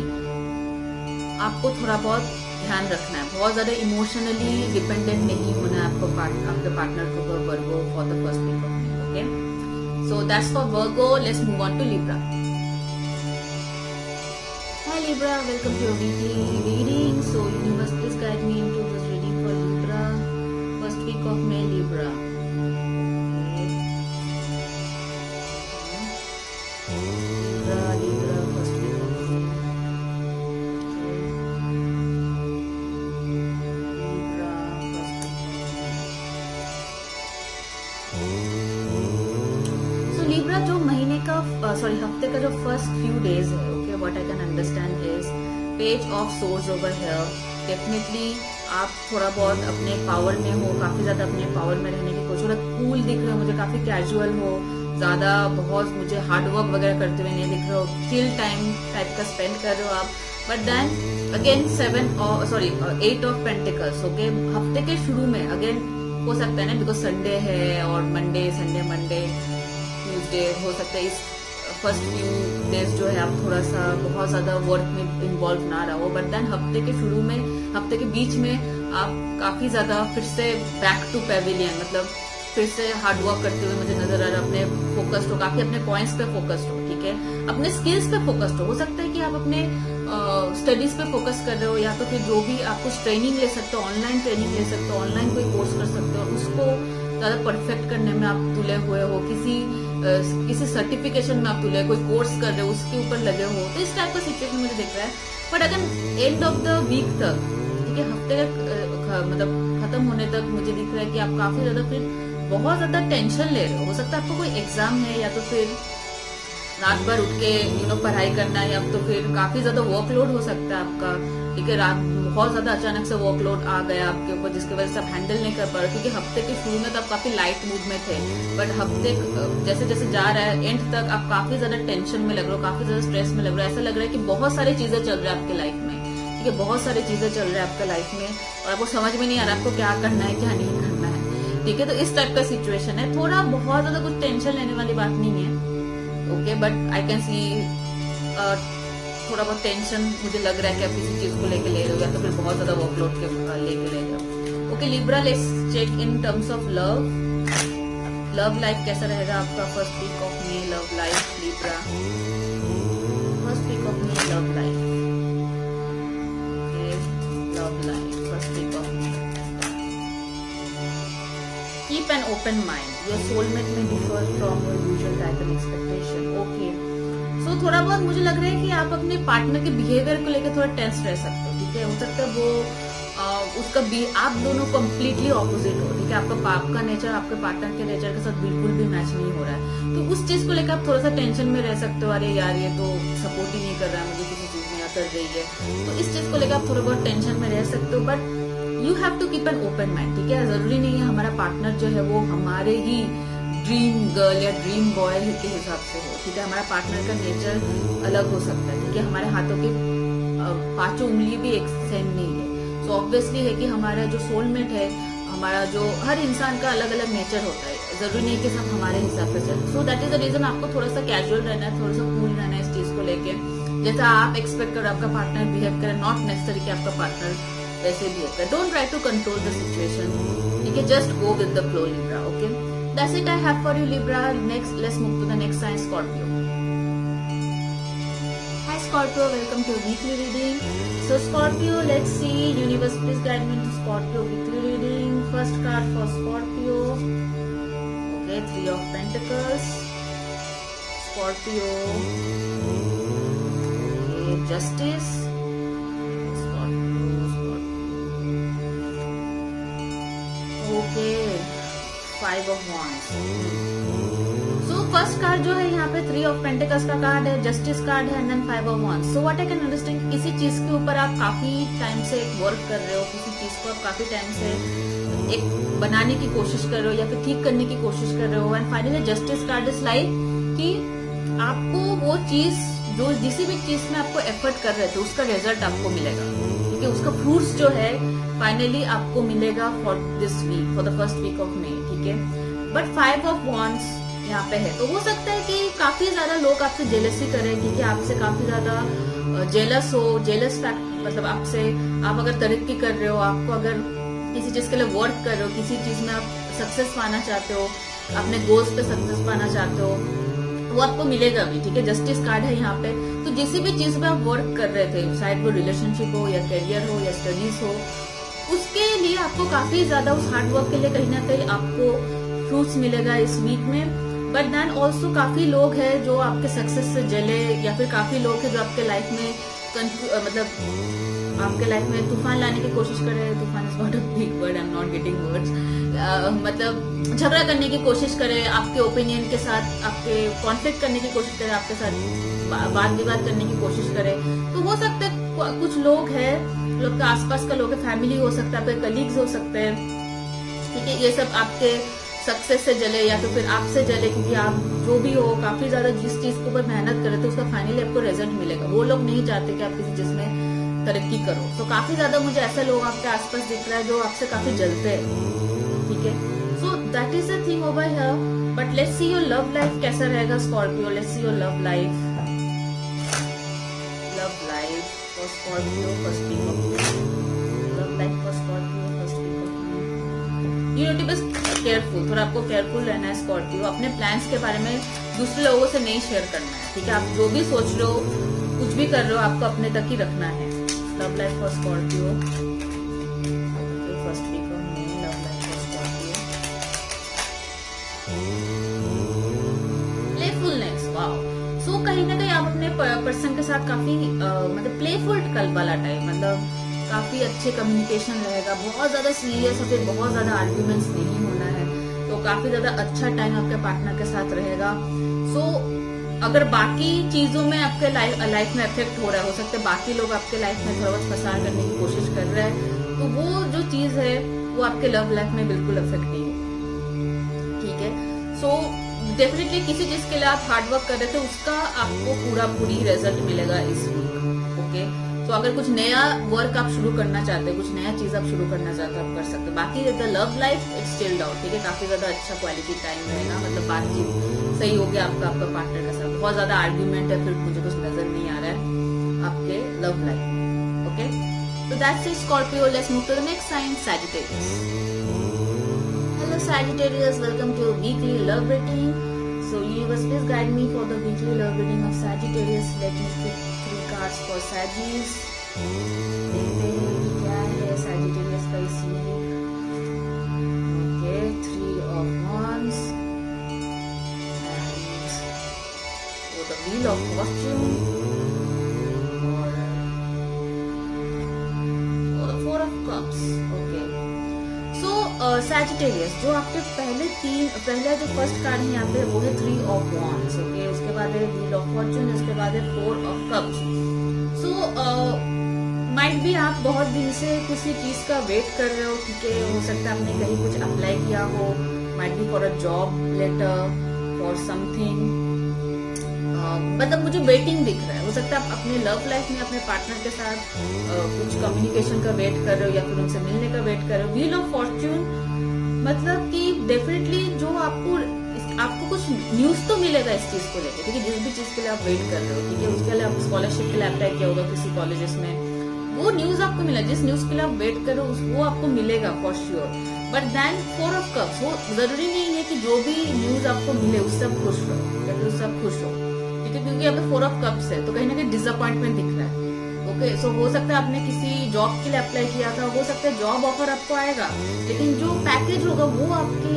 आपको थोड़ा बहुत ध्यान रखना है, बहुत ज्यादा इमोशनली डिपेंडेंट नहीं होना है आपको आपके पार्टनर के ऊपर। Virgo for the first week of May. Okay, so that's for Virgo. Let's move on to Libra. Hi Libra, welcome to your weekly reading. So universe please guide me into this reading for Libra first week of May. Libra, Libra first week of May. Libra जो महीने का हफ्ते का जो first few days है, okay, what I can understand is page of swords over here. Definitely आप थोड़ा बहुत अपने पावर में हो, काफी ज्यादा अपने पावर में रहने की कोशिश। थोड़ा कूल दिख रहे हो मुझे, काफी कैजुअल हो, ज्यादा बहुत मुझे हार्ड वर्क वगैरह करते हुए नहीं दिख रहे हो, चिल टाइम टाइप का स्पेंड कर रहे हो आप। But then again 8 of pentacles. Okay, हफ्ते के शुरू में अगेन हो सकता है ना, बिकॉज संडे है और मंडे ट्यूजडे, हो सकता है इस फर्स्ट फ्यू डेज जो है आप थोड़ा सा बहुत ज्यादा वर्क में इन्वॉल्व ना रहो। बट देन हफ्ते के शुरू में, हफ्ते के बीच में आप काफी ज्यादा फिर से बैक टू पेविलियन, मतलब फिर से हार्ड वर्क करते हुए मुझे नजर आ रहा है। अपने फोकस्ड हो, काफी अपने पॉइंट्स पे फोकस्ड हो, ठीक है, अपने स्किल्स पे फोकस्ड हो सकता है कि आप अपने स्टडीज पे फोकस कर रहे हो, या तो फिर जो भी आप कुछ ट्रेनिंग ले सकते हो, ऑनलाइन ट्रेनिंग ले सकते हो, ऑनलाइन कोई कोर्स कर सकते हो, उसको ज्यादा परफेक्ट करने में आप तुले हुए हो, किसी सर्टिफिकेशन में आप तुले, कोई कोर्स कर रहे हो उसके ऊपर लगे हो, तो इस टाइप का सिचुएशन मुझे दिख रहा है। बट अगर एंड ऑफ द वीक तक, ठीक है, हफ्ते मतलब खत्म होने तक मुझे दिख रहा है कि आप काफी ज्यादा फिर बहुत ज्यादा टेंशन ले रहे हो सकता है आपको कोई एग्जाम है, या तो फिर रात भर उठ के पढ़ाई करना है, या तो फिर काफी ज्यादा वर्कलोड हो सकता है आपका, ठीक है, रात बहुत ज्यादा अचानक से वर्कलोड आ गया आपके ऊपर, जिसकी वजह से आप हैंडल नहीं कर पा रहे, क्योंकि हफ्ते के शुरू में तो आप काफी लाइट मूड में थे, बट हफ्ते जैसे जैसे जा रहा है एंड तक आप काफी ज्यादा टेंशन में लग रहे हो, काफी ज्यादा स्ट्रेस में लग रहे हो। ऐसा लग रहा है कि बहुत सारी चीजें चल रही है आपकी लाइफ में, ठीक है, बहुत सारी चीजें चल रही है आपके लाइफ में, और आपको समझ में नहीं आ रहा आपको क्या करना है क्या नहीं करना है, ठीक है। तो इस टाइप का सिचुएशन है, थोड़ा बहुत ज्यादा कुछ टेंशन लेने वाली बात नहीं है, ओके, बट आई कैन सी थोड़ा बहुत टेंशन मुझे लग रहा है कि आप किसी चीज को लेके ले रहे हो, या तो फिर बहुत ज्यादा वर्कलोड के लेके ले रहे हो। Okay Libra, let's check in terms of love life कैसा रहेगा आपका first week of May. Love life Libra, first week of May, love life, love life first week of May. keep an open mind. Your soulmate may differ from your usual type of expectation. Okay. So थोड़ा बहुत मुझे लग रहा है कि आप अपने partner के बिहेवियर को लेकर थोड़ा टेंस रह सकते हो, ठीक है। हो सकता है वो उसका भी आप दोनों कम्प्लीटली ऑपोजिट हो, ठीक है। आपका नेचर आपके पार्टनर के नेचर के साथ बिल्कुल भी मैच नहीं हो रहा है, तो उस चीज को लेकर आप थोड़ा सा टेंशन में रह सकते हो। अरे यार ये तो सपोर्ट ही नहीं कर रहा है मुझे किसी चीज में, या कर रही है, तो इस चीज को लेकर आप थोड़ा बहुत टेंशन में रह सकते हो। But you have to keep an open mind, ठीक है। जरूरी नहीं है हमारा पार्टनर जो है वो हमारे ही ड्रीम गर्ल या ड्रीम बॉय के हिसाब से हो, ठीक है। हमारा पार्टनर का नेचर अलग हो सकता है, ठीक है। हमारे हाथों की 5 उंगली भी एक सेम नहीं है। तो ऑब्वियसली है कि हमारा जो सोलमेट है, हमारा जो हर इंसान का अलग अलग नेचर होता है, जरूरी नहीं कि सब हमारे हिसाब से चले। So that is the reason आपको थोड़ा सा कैजुअल रहना है, थोड़ा सा कूल रहना है इस चीज को लेके। जैसा आप एक्सपेक्ट करो आपका पार्टनर बिहेव करे, नॉट नेसेसरी कि आपका पार्टनर वैसे बिहेव करे। Don't try to control the situation, ठीक है। Just go with the flow, Libra. Okay, that's it I have for you, Libra. Next, let's move to the next sign, Scorpio. Hi Scorpio, welcome to weekly reading. So Scorpio, let's see, universe please guide me to Scorpio weekly reading. First card for Scorpio. Okay, 3 of Pentacles. Scorpio. Okay, Justice. Scorpio. Okay, 5 of Wands. First card जो है यहाँ पे 3 of pentacles का card है, justice card है, and then 5 of wands. So what I can understand, किसी चीज के ऊपर आप काफी टाइम से वर्क कर रहे हो, किसी चीज को आप काफी टाइम से एक बनाने की कोशिश कर रहे हो या फिर ठीक करने की कोशिश कर रहे हो। And finally justice card is like कि आपको वो चीज जो जिस भी चीज में आपको एफर्ट कर रहे थे उसका रिजल्ट आपको मिलेगा, ठीक है। उसका फ्रूट्स जो है फाइनली आपको मिलेगा for this week, for the first week of May, ठीक है। बट 5 ऑफ वांड्स यहाँ पे है, तो हो सकता है कि काफी ज्यादा लोग आपसे जेलसी करें, ठीक है। आपसे काफी ज्यादा जेलस हो, जेलस फैक्ट मतलब आपसे, आप अगर तरक्की कर रहे हो, आपको अगर किसी चीज के लिए वर्क कर रहे हो, किसी चीज में आप सक्सेस पाना चाहते हो, अपने गोल्स पे सक्सेस पाना चाहते हो, वो आपको मिलेगा भी, ठीक है। जस्टिस कार्ड है यहाँ पे, तो जिस भी चीज में आप वर्क कर रहे थे, शायद वो रिलेशनशिप हो या करियर हो या स्टडीज हो, उसके लिए आपको काफी ज्यादा उस हार्डवर्क के लिए कहीं ना कहीं आपको फ्रूट्स मिलेगा इस वीक में। बट देन ऑल्सो काफी लोग हैं जो आपके सक्सेस से जले, या फिर काफी लोग हैं जो आपके लाइफ में मतलब आपके लाइफ में तूफान लाने की कोशिश कर रहे हैं। तूफान is not a big word, I am not getting words. मतलब झगड़ा करने की कोशिश करे, आपके ओपिनियन के साथ आपके कॉन्फ्लिक्ट करने की कोशिश करे, आपके साथ वाद विवाद करने की कोशिश करे। तो हो सकता है कुछ लोग हैं, लोग के आसपास का लोग, फैमिली हो सकता है, आपके कलीग्स हो सकते हैं, ठीक है। ये सब आपके सक्सेस से जले या तो फिर आपसे जले, क्योंकि आप जो भी हो काफी ज्यादा जिस चीज के ऊपर मेहनत करे तो उसका फाइनली आपको रिजल्ट मिलेगा। वो लोग नहीं चाहते कि आप किसी चीज में तरक्की करो। तो काफी ज्यादा मुझे ऐसे लोग आपके आसपास दिख रहा है जो आपसे काफी जलते हैं, ठीक है। So that is the thing over here. But let's see your love life कैसा रहेगा Scorpio. Let's see your love life for Scorpio first week of love life for Scorpio first week of. You know to बस careful, थोड़ा आपको careful रहना है Scorpio. अपने plans के बारे में दूसरे लोगों से नहीं शेयर करना है, ठीक है। आप जो भी सोच रहे हो, कुछ भी कर रहे हो, आपको अपने तक ही रखना है। Love life for Scorpio first week of May, love life for Scorpio. Playfulness, wow. So कहीं ना कहीं आप अपने पर्सन के साथ काफी मतलब प्लेफुल कल वाला टाइम, मतलब काफी अच्छे कम्युनिकेशन रहेगा, बहुत ज्यादा सीरियस और फिर बहुत ज्यादा आर्ग्यूमेंट्स नहीं होना है, तो काफी ज्यादा अच्छा टाइम आपके पार्टनर के साथ रहेगा। सो अगर बाकी चीजों में आपके लाइफ में इफेक्ट हो रहा है, हो सकता है बाकी लोग आपके लाइफ में थोड़ा बहुत फसार करने की कोशिश कर रहे हैं, तो वो जो चीज है वो आपके लव लाइफ में बिल्कुल इफेक्ट नहीं होगी, ठीक है। सो डेफिनेटली किसी चीज के लिए आप हार्डवर्क कर रहे थे, उसका आपको पूरी रिजल्ट मिलेगा इस वीक, ओके। तो अगर कुछ नया वर्क आप शुरू करना चाहते हैं, कुछ नया चीज आप शुरू करना चाहते हैं, आप कर सकते हैं। बाकी the love life it's chilled out, ठीक है। काफी ज्यादा अच्छा क्वालिटी टाइम रहेगा, मतलब बातचीत सही हो गया आपका पार्टनर के साथ, बहुत ज्यादा आर्ग्यूमेंट है फिर मुझे कुछ नजर नहीं आ रहा है आपके लव लाइफ में, ओके। तो that's it Scorpio. Let's move to the next sign, Sagittarius. Hello Sagittarius, welcome to weekly love reading. So universe please guide me for the weekly love reading of Sagittarius. Let me pick 3 cards for Sagittarius. देखते हैं क्या है Sagittarius का इस वीक। Okay, 3 wheel of fortune और 4 of cups. Okay, so Sagittarius, जो आपके पहले जो फर्स्ट कार्ड है यहाँ पे वो है 3 ऑफ वॉन्ड्स। ओके, उसके बाद है व्हील ऑफ फॉर्च्यून, उसके बाद है 4 ऑफ कप्स। सो माइट भी आप बहुत दिन से किसी चीज का वेट कर रहे हो, ठीक है, हो सकता है आपने कहीं कुछ अप्लाई किया हो, might be for a job letter for something, मतलब मुझे वेटिंग दिख रहा है। हो सकता है आप अपने लव लाइफ में अपने पार्टनर के साथ कुछ कम्युनिकेशन का वेट कर रहे हो या फिर उनसे मिलने का वेट कर रहे हो। व्हील ऑफ फॉर्च्यून मतलब कि डेफिनेटली जो आपको कुछ न्यूज तो मिलेगा इस चीज को लेकर, ठीक है, जिस भी चीज के लिए आप वेट कर रहे हो, ठीक है, उसके लिए आप स्कॉलरशिप के लिए अप्लाई किया होगा किसी कॉलेजेस में, वो न्यूज आपको मिला, जिस न्यूज के लिए आप वेट करो वो आपको मिलेगा for sure. But then 4 of cups, वो जरूरी नहीं है कि जो भी न्यूज आपको मिले उससे आप खुश रहो या फिर उससे आप खुश हो, ठीक है, क्योंकि यहाँ पे 4 ऑफ कप्स है तो कहीं ना कहीं डिसअपॉइंटमेंट दिख रहा है। ओके, सो हो सकता है आपने किसी जॉब के लिए अप्लाई किया था, हो सकता है जॉब ऑफर आपको आएगा, लेकिन जो पैकेज होगा वो आपके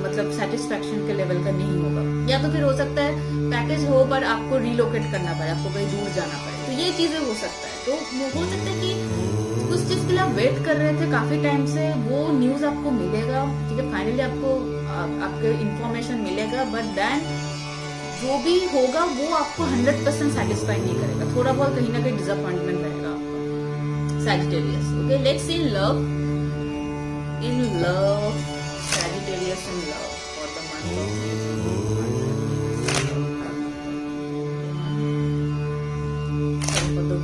मतलब सेटिस्फेक्शन के लेवल का नहीं होगा, या तो फिर हो सकता है पैकेज हो पर आपको रिलोकेट करना पड़े, आपको कहीं दूर जाना पड़े, तो ये चीजें हो सकता है। तो हो सकता है कि कुछ चीज के लिए आप वेट कर रहे थे काफी टाइम से, वो न्यूज आपको मिलेगा, ठीक है, फाइनली आपको आपके इंफॉर्मेशन मिलेगा, बट देन जो भी होगा वो आपको 100% सेटिस्फाई नहीं करेगा, थोड़ा बहुत कहीं ना कहीं डिसअपॉइंटमेंट रहेगा आपका Sagittarius. Okay, let's see in love Sagittarius in love for the month of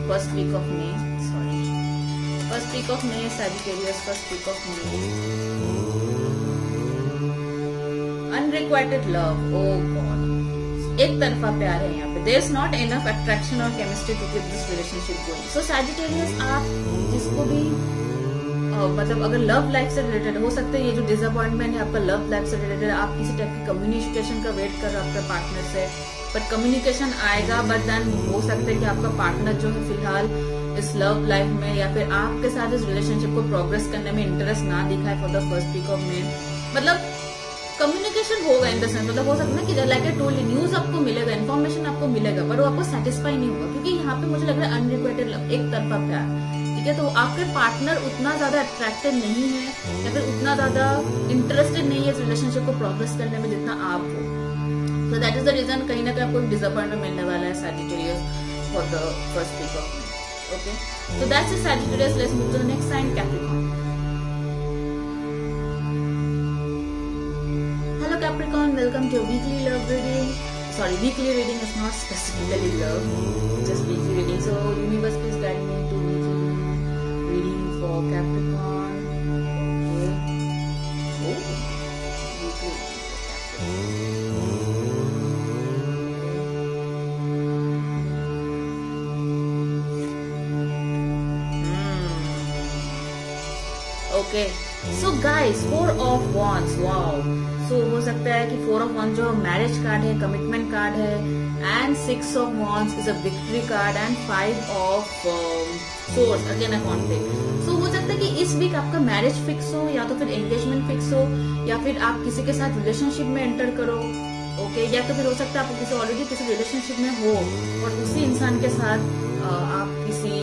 first week of May, first week of May Sagittarius, first week of May. Unrequited love, oh God, एक तरफा प्यार है यहाँ पे, there is not enough attraction और chemistry to keep this relationship going. So Sagittarius, आप जिसको भी मतलब अगर लव लाइफ से रिलेटेड हो सकता है, ये जो डिसअपॉइंटमेंट है आपका लव लाइफ से रिलेटेड, आप किसी टाइप की कम्युनिकेशन का वेट कर रहे हो आपके पार्टनर से, बट कम्युनिकेशन आएगा, बट देन हो सकता है कि आपका पार्टनर जो है फिलहाल इस लव लाइफ में या फिर आपके साथ इस रिलेशनशिप को प्रोग्रेस करने में इंटरेस्ट ना दिखाए for the first week of May. मतलब कम्युनिकेशन होगा इन द सेंस, मतलब हो सकता है कि like I told you, news आपको मिलेगा, इन्फॉर्मेशन आपको मिलेगा, पर वो आपको सेटिस्फाई नहीं होगा, क्योंकि यहाँ पे मुझे लग रहा है अनरिक्वाइटेड लव, एक तरफा प्यार, ठीक है, तो आपके पार्टनर उतना ज्यादा अट्रैक्टेड नहीं है या फिर उतना ज्यादा इंटरेस्टेड नहीं है इस रिलेशनशिप को प्रोग्रेस करने में जितना आप हो। So that is the reason कहीं ना कहीं आपको डिसअपॉइंटमेंट मिलने वाला है Sagittarius for the first week of May. Okay, so that's it Sagittarius, let's move to the next sign, Capricorn. Capricorn, welcome to your weekly love reading. Sorry, weekly reading is not specifically love, just weekly reading. So universe, please guide me to weekly reading for Capricorn. Okay. Oh, weekly reading for Capricorn. Okay. So guys, 4 of Wands. Wow. So हो सकता है कि 4 of wands जो marriage card है, commitment card है, and 6 of wands is a victory card, and 5 of swords again a conflict. So हो सकता है कि इस वीक आपका मैरिज फिक्स हो, या तो फिर एंगेजमेंट फिक्स हो, या फिर आप किसी के साथ रिलेशनशिप में एंटर करो। ओके, या तो फिर हो सकता है आप ऑलरेडी किसी रिलेशनशिप में हो और उसी इंसान के साथ आप किसी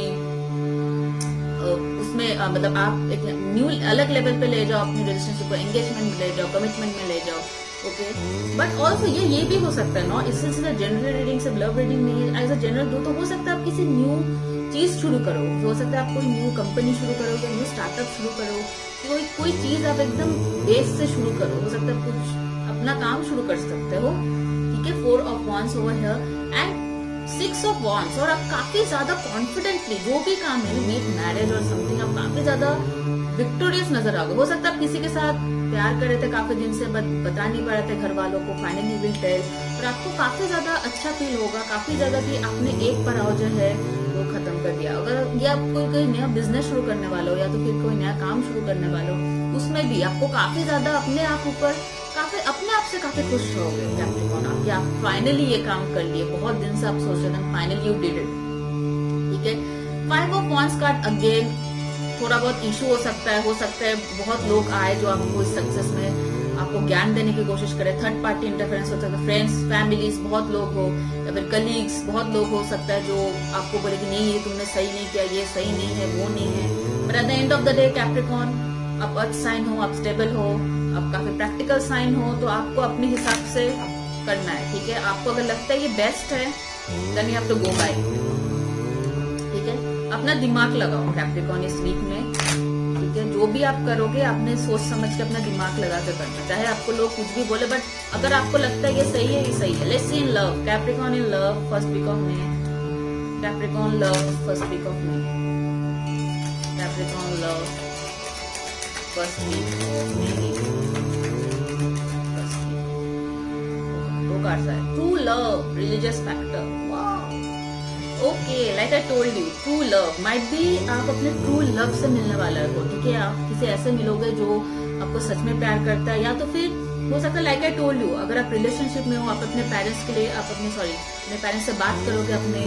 उसमें मतलब आप एक न्यू अलग लेवल पे ले जाओ अपनी रिलेशनशिप को, एंगेजमेंट में ले जाओ, कमिटमेंट में ले जाओ। ओके, बट ऑल्सो ये भी हो सकता है, नो इससे जनरल रीडिंग से लव रीडिंग नहीं है, एज अ जनरल दो, तो हो सकता है आप किसी न्यू चीज शुरू करो, हो सकता है आप कोई न्यू कंपनी शुरू करो या न्यू स्टार्टअप शुरू करो, कोई चीज आप एकदम बेस से शुरू करो, हो सकता है कुछ अपना काम शुरू कर सकते हो, ठीक है। 4 of wands over here and 6 of wands, और आप काफी ज्यादा कॉन्फिडेंटली जो भी काम है, मेक मैरिज और समथिंग, आप काफी ज्यादा विक्टोरियस नजर आओगे। हो सकता है आप किसी के साथ प्यार कर रहे थे काफी दिन से, बता नहीं पा रहे थे घर वालों को, फाइनली विल टेल, और आपको काफी ज्यादा अच्छा फील होगा, काफी ज्यादा कि आपने एक पड़ाव जो है वो खत्म कर दिया। अगर ये आप कोई नया बिजनेस शुरू करने वाले हो या तो फिर कोई नया काम शुरू करने वाले हो, उसमें भी आपको काफी ज्यादा अपने आप ऊपर अपने आप से काफी खुश रहोगे कैप्रिकॉर्न, आप फाइनली ये काम कर लिए, बहुत दिन से आप सोच रहे थे, फाइनली यू डिड इट, ठीक है। 5 ऑफ वॉन्ड्स कार्ड अगेन थोड़ा बहुत इशू हो सकता है बहुत लोग आए जो आपको इस सक्सेस में आप आपको ज्ञान देने की कोशिश करे। थर्ड पार्टी इंटरफेरेंस हो सकता है, फ्रेंड्स, फैमिलीज, बहुत लोग हो, या फिर कलीग्स, बहुत लोग हो सकता है जो आपको बोले कि नहीं ये तुमने सही नहीं किया, ये सही नहीं है, वो नहीं है। But at the end of the day Capricorn, आप अर्थ साइन हो, आप स्टेबल हो, आप काफी प्रैक्टिकल साइन हो, तो आपको अपने हिसाब से करना है, ठीक है। आपको अगर लगता है ये बेस्ट है, then you have to go by, ठीक है। अपना दिमाग लगाओ कैप्रिकॉर्न इस वीक में, ठीक है। जो भी आप करोगे आपने सोच समझ के अपना दिमाग लगा के करना, चाहे आपको लोग कुछ भी बोले, बट अगर आपको लगता है ये सही है, ये सही है। Let's see in love, Capricorn in love first week of May, Capricorn love first week of May, Capricorn love first week of May. दो कार्ड्स आए, true love, religious factor, okay. Like I told you, true love might be, आप अपने true love से मिलने वाला हो, ठीक है। आप किसी ऐसे मिलोगे जो आपको सच में प्यार करता है, या तो फिर हो सकता है लाइक आई टोल्ड यू, अगर आप रिलेशनशिप में हो, आप अपने पेरेंट्स के लिए, आप अपने पेरेंट्स से बात करोगे अपने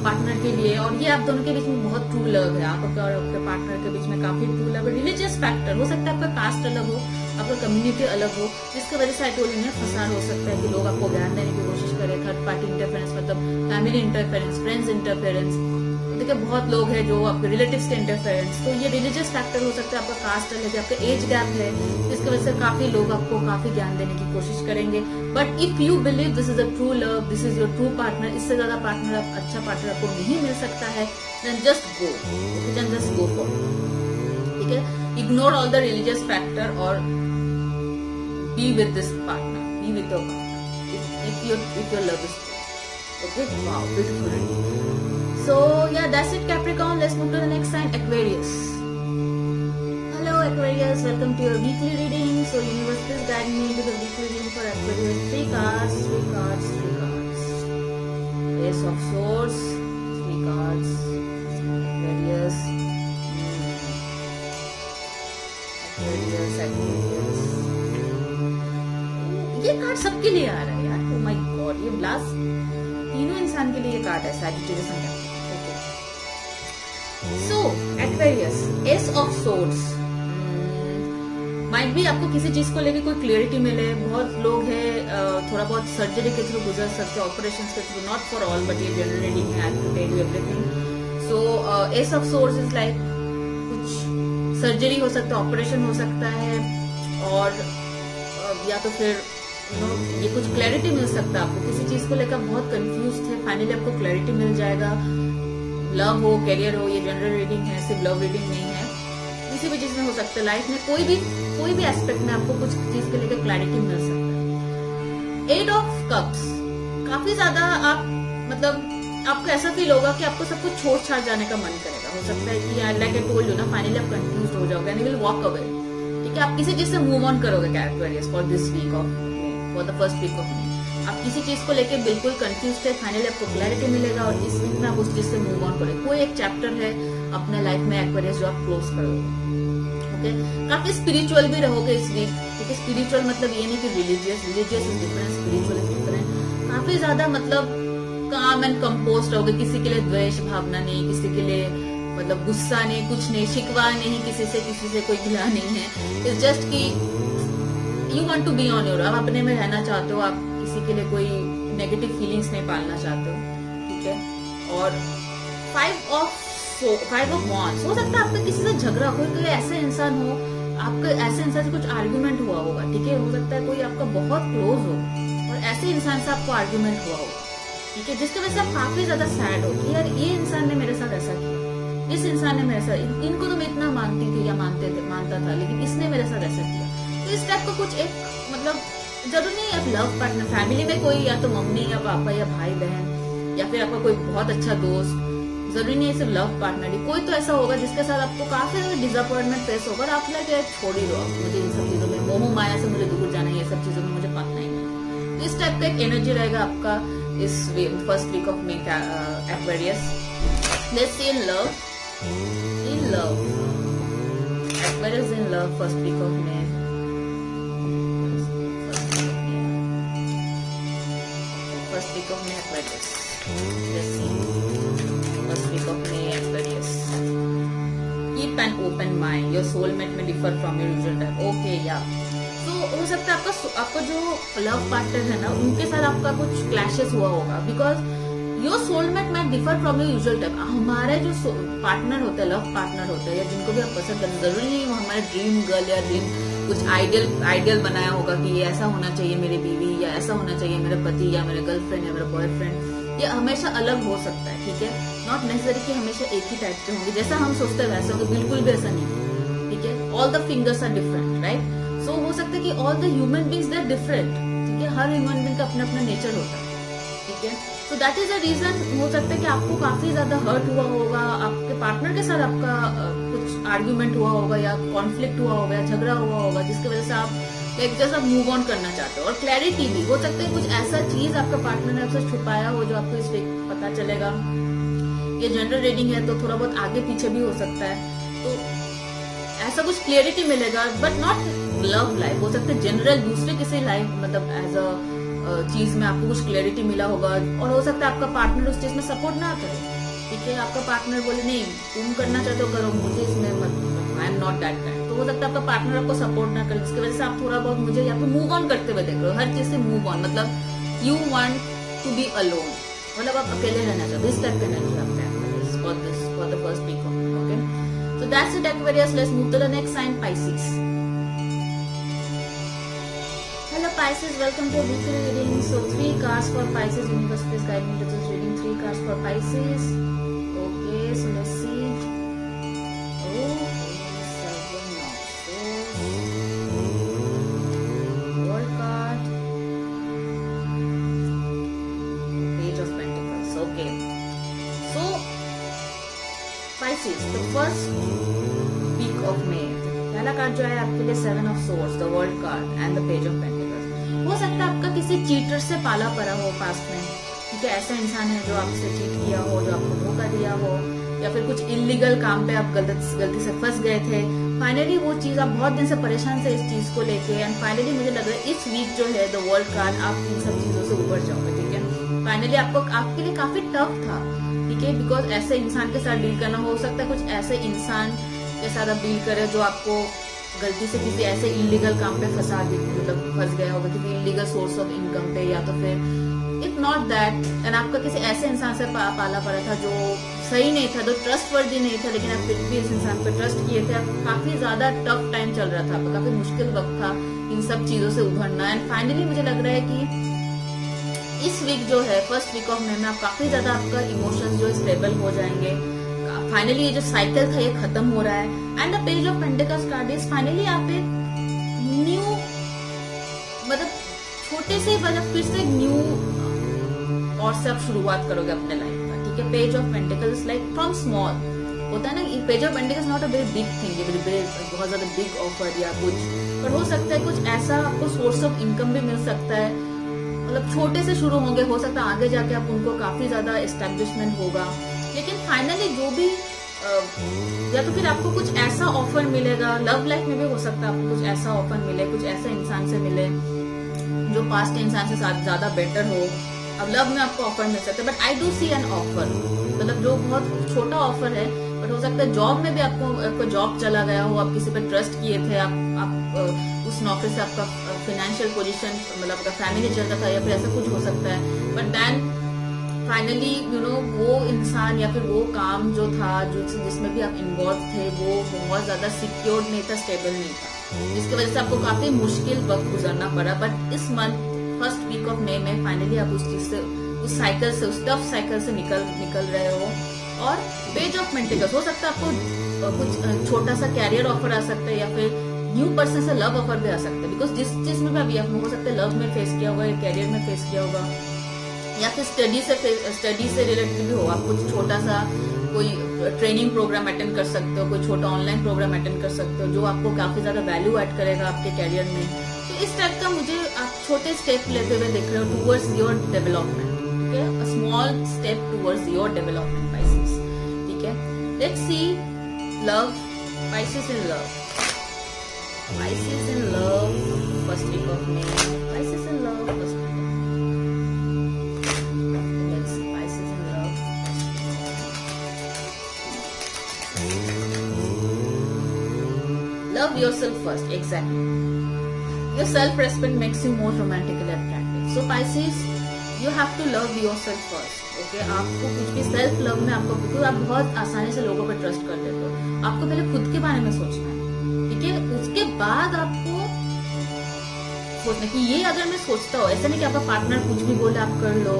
पार्टनर के लिए, और ये आप दोनों के बीच में बहुत ट्रू लव है, आपका और आपके पार्टनर के बीच में काफी ट्रू लव है। रिलीजियस फैक्टर हो सकता है, आपका कास्ट अलग हो, आपका कम्युनिटी अलग हो, जिसकी वजह से आई टोल्ड यू फसाद हो सकता है कि लोग आपको ज्ञान देने की कोशिश करें। थर्ड पार्टी इंटरफेरेंस मतलब फैमिली इंटरफेरेंस, फ्रेंड्स इंटरफेरेंस, देखिए बहुत लोग हैं जो आपके रिलेटिव्स के इंटरफेरेंस। तो ये रिलीजियस फैक्टर हो सकता है, आपका कास्ट अलग है, आपका एज गैप है, जिसकी वजह से काफी लोग आपको काफी ज्ञान देने की कोशिश करेंगे। But if you believe this is a true love, this is your true partner, इससे ज्यादा पार्टनर, अच्छा पार्टनर आपको नहीं मिल सकता है, then just go, then just go for, ठीक है। Ignore all the religious factor और be with this partner, be with your partner if your love is true, okay. Wow, beautiful. So yeah, that's it Capricorn. Let's move to the next sign, Aquarius. Hello Aquarius, welcome to your weekly reading. So universe, please guide me into the weekly reading for Aquarius. 3 cards, 3 cards, 3 cards. Ace of Swords, 3 cards. Aquarius, Aquarius. ये card सबके लिए आ रहा है यार, oh my God, ये last तीनों इंसान के लिए ये कार्ड है, Sagittarius and Capricorn. So Aquarius, S of swords, might भी आपको किसी चीज को लेके कोई क्लियरिटी मिले। बहुत लोग हैं थोड़ा बहुत सर्जरी के थ्रू गुजर सकते हैं, ऑपरेशन के through, not for all but ये जनरल रीडिंग है, I to tell you everything. So ace of swords is like कुछ सर्जरी हो सकता है, ऑपरेशन हो सकता है, और या तो फिर ये कुछ क्लैरिटी मिल सकता है आपको किसी चीज को लेकर बहुत कंफ्यूज थे, फाइनली आपको क्लैरिटी मिल जाएगा। लव हो, कैरियर हो, ये जनरल रीडिंग है, सिर्फ लव रीडिंग नहीं है, किसी भी चीज में हो सकता है। लाइफ में कोई भी एस्पेक्ट में आपको कुछ चीज के लेकर क्लैरिटी मिल सकता है। 8 ऑफ कप्स, काफी ज्यादा आप मतलब आपको ऐसा फील होगा कि आपको सब कुछ छोड़ छाड़ जाने का मन करेगा। हो सकता है कि लाइक आई टोल्ड यू ना, फाइनली आप कंफ्यूज हो जाओगे and you will walk away, ठीक है। आप किसी चीज से मूव ऑन करोगे Aquarius for this week of, for the first week of May. आप किसी चीज को लेके बिल्कुल कंफ्यूज थे, फाइनली आपको क्लैरिटी मिलेगा और इस वीक में आप उस चीज से मूव ऑन करोगे। कोई एक चैप्टर है अपने लाइफ में एक्वेरियस जो आप क्लोज करोगे, ओके। काफी स्पिरिचुअल भी रहोगे इस वीक, ठीक है। स्पिरिचुअल मतलब ये नहीं कि religious is different, spiritual is different. काफी ज्यादा मतलब काम एंड कंपोज रहोगे, किसी के लिए द्वेष भावना नहीं, किसी के लिए मतलब गुस्सा नहीं, कुछ नहीं, शिकवा नहीं, किसी से कोई गिला नहीं है। इट्स जस्ट कि you want to be on your, आप अपने में रहना चाहते हो, आप किसी के लिए कोई नेगेटिव फीलिंग्स नहीं पालना चाहते हो, ठीक है। और 5 ऑफ वॉन्ड्स, हो सकता है आपका किसी से झगड़ा हो, कोई ऐसे इंसान हो, आपका ऐसे इंसान से कुछ आर्ग्यूमेंट हुआ होगा, ठीक है। हो सकता है कोई आपका बहुत क्लोज हो और ऐसे इंसान से आपको आर्ग्यूमेंट हुआ होगा, ठीक है, जिसकी वजह से आप काफी ज्यादा सैड हो कि यार ये इंसान ने मेरे साथ ऐसा किया, इस इंसान ने मेरे साथ, इनको तो मैं इतना मानती थी या मानता था, लेकिन इसने मेरे साथ ऐसा किया। तो इस टाइप का कुछ एक मतलब जरूरी नहीं आप लव पार्टनर, फैमिली में कोई या तो मम्मी या पापा या भाई बहन या फिर आपका कोई बहुत अच्छा दोस्त, जरूरी नहीं है सिर्फ लव पार्टनर ही, कोई तो ऐसा होगा जिसके साथ आपको काफी ज्यादा डिसअपॉइंटमेंट फेस होगा और आप लगे छोड़ ही दो, मुझे इन सब चीजों में मोह माया से मुझे दूर जाना है, ये सब चीजों में मुझे पता ही नहीं। तो इस टाइप का एक एनर्जी रहेगा आपका इस first week of May Aquarius. Let's see in love, Aquarius in love first week of May. First week of May Aquarius. Let's see. First week of May Aquarius. Keep an open mind. Your soulmate may differ from your usual type. Okay, yeah. So हो सकता है आपका जो love partner है ना, उनके साथ आपका कुछ क्लैशेस हुआ होगा, because your soulmate might differ from your usual type. हमारे जो पार्टनर होते हैं, लव पार्टनर होते हैं, या जिनको भी आप पसंद करते, जरूरी नहीं वो हमारे ड्रीम गर्ल या ड्रीम कुछ आइडियल बनाया होगा कि ये ऐसा होना चाहिए मेरी बीवी, या ऐसा होना चाहिए मेरे पति, या मेरे गर्लफ्रेंड, या मेरा बॉयफ्रेंड। ये हमेशा अलग हो सकता है, ठीक है। नॉट नेसेसरी कि हमेशा एक ही टाइप के होंगे, जैसा हम सोचते हैं वैसे होंगे, बिल्कुल भी ऐसा नहीं है, ठीक है। All the fingers are different, right. So हो सकता है कि all the human beings they are different, ठीक है। हर ह्यूमन बींग का अपना अपना नेचर होता है, ठीक है। So that is the reason. हो सकता है कि आपको काफी ज्यादा हर्ट हुआ होगा, आपके पार्टनर के साथ आपका कुछ आर्ग्यूमेंट हुआ होगा, या कॉन्फ्लिक्ट हुआ होगा, या झगड़ा हुआ होगा, जिसकी वजह से आप लाइक जैसा मूव ऑन करना चाहते हो। और क्लैरिटी भी हो सकता है, कुछ ऐसा चीज आपका पार्टनर ने आपसे छुपाया हो जो आपको इस वीक पता चलेगा। ये जनरल रीडिंग है तो थोड़ा बहुत आगे पीछे भी हो सकता है, तो ऐसा कुछ क्लियरिटी मिलेगा, बट नॉट लव लाइफ। हो सकता है जनरल दूसरे किसी लाइफ, मतलब एज अ चीज में आपको कुछ क्लैरिटी मिला होगा, और हो सकता है आपका पार्टनर उस चीज में सपोर्ट ना करे, ठीक है। आपका पार्टनर बोले नहीं तुम करना चाहते हो करो, मुझे इसमें मत, I am not that kind. तो हो सकता है आपका पार्टनर आपको सपोर्ट ना करे, जिसकी वजह से आप थोड़ा बहुत मुझे यहाँ पे मूव ऑन करते हुए देख रहे हो, हर चीज से मूव ऑन, मतलब you want to be alone, मतलब आप अकेले रहना चाहते हो। इस टाइप का एनर्जी आपका for the first week, okay. So that's it Aquarius. Let's move to the next sign, Pisces. Hello Pisces, welcome to weekly reading. So 3 cards for Pisces. Universe please guide me to this reading. 3 cards for Pisces. Okay, so let's see. Oh, 7 of Swords. World card. Page of Pentacles. Okay. So Pisces, the first week of May. पहला card जो है आपके लिए 7 of Swords, the World card and the Page of Pentacles. हो सकता है आपका किसी चीटर से पाला पड़ा हो पास्ट में, ठीक है। ऐसा इंसान है जो आपसे चीट किया हो, जो आपको धोखा दिया हो, या फिर कुछ इलीगल काम पे आप गलती से फंस गए थे। फाइनली वो चीज, आप बहुत दिन से परेशान थे इस चीज को लेके, एंड फाइनली मुझे लग रहा है इस वीक जो है द वर्ल्ड कार्ड, आप इन सब चीजों से उबर जाओगे, ठीक है। फाइनली आपके लिए काफी टफ था, ठीक है, बिकॉज ऐसे इंसान के साथ डील करना। हो सकता है कुछ ऐसे इंसान के साथ आप डील करें जो आपको गलती से किसी ऐसे इलीगल काम पे मतलब फंस गया होगा, किसी इलीगल सोर्स ऑफ इनकम पे, या तो फिर इफ नॉट दैट, एंड आपका किसी ऐसे इंसान से पाला पड़ा था जो सही नहीं था, जो ट्रस्टवर्दी नहीं था, लेकिन आप फिर भी इस इंसान पे ट्रस्ट किए थे। आप काफी ज्यादा टफ टाइम चल रहा था, काफी मुश्किल वक्त था इन सब चीजों से उभरना, एंड फाइनली मुझे लग रहा है कि इस वीक जो है फर्स्ट वीक ऑफ मे में आप काफी ज्यादा आपका इमोशंस जो स्टेबल हो जाएंगे। फाइनली ये जो साइकिल था ये खत्म हो रहा है, and the page of pentacles card is finally आप एक न्यू, मतलब छोटे से, मतलब फिर से न्यू और से आप शुरुआत करोगे अपने लाइफ का, ठीक है। Page of pentacles like from small होता है ना, page of pentacles not a very big thing, बहुत ज्यादा बिग ऑफर या कुछ, पर हो सकता है कुछ ऐसा आपको सोर्स ऑफ इनकम भी मिल सकता है, मतलब छोटे से शुरू होंगे। हो सकता है आगे जाके आप उनको काफी ज्यादा एस्टेब्लिशमेंट होगा, लेकिन फाइनली जो भी या तो फिर आपको कुछ ऐसा ऑफर मिलेगा। लव लाइफ में भी हो सकता है आपको कुछ ऐसा ऑफर मिले, कुछ ऐसा इंसान से मिले जो पास्ट के इंसान से ज्यादा बेटर हो। अब लव में आपको ऑफर मिल सकता है, but I do see an offer, मतलब जो बहुत छोटा ऑफर है, बट हो सकता है जॉब में भी आपको जॉब चला गया हो, आप किसी पर ट्रस्ट किए थे, आप उस नौकरी से आपका फाइनेंशियल पोजीशन, मतलब आपका फैमिली चलता था, या फिर ऐसा कुछ हो सकता है, बट देन फाइनली वो इंसान या फिर वो काम जो था, जिसमें भी आप इन्वॉल्व थे, वो बहुत ज्यादा सिक्योर नहीं था, स्टेबल नहीं था, जिसकी वजह से आपको काफी मुश्किल वक्त गुजरना पड़ा। बट इस month first week of May में फाइनली आप उस चीज से, उस साइकिल से, उस टफ साइकिल से निकल रहे हो। और पेज ऑफ पेंटिकल्स, हो सकता है आपको कुछ छोटा सा कैरियर ऑफर आ सकता है, या फिर न्यू पर्सन से लव ऑफर भी आ सकता है, बिकॉज जिस चीज में भी अभी आप हो सकता है लव में फेस किया होगा, या कैरियर में फेस किया होगा, या फिर स्टडी से रिलेटेड भी हो। आप कुछ छोटा सा कोई ट्रेनिंग प्रोग्राम अटेंड कर सकते हो, कोई छोटा ऑनलाइन प्रोग्राम अटेंड कर सकते हो, जो आपको काफी ज्यादा वैल्यू ऐड करेगा आपके कैरियर में। तो इस टाइप का मुझे आप छोटे स्टेप लेते हुए देख रहे हो टूवर्ड्स योर डेवलपमेंट, ठीक है, a small step towards your development, Pisces, ठीक है। Let's see love, Pisces in love, Pisces in love first week of May, Pisces in love first week. Love yourself first, exactly. Your self respect makes you more romantically attractive. So Pisces, you have to love yourself first. Okay, आपको कुछ भी self love में आपको, क्योंकि आप बहुत आसानी से लोगों पर ट्रस्ट कर देते हो, आपको पहले खुद के बारे में सोचना है. ठीक है, उसके बाद आपको सोचना कि ये अगर मैं सोचता हूँ, ऐसा नहीं कि आपका पार्टनर कुछ भी बोले आप कर लो,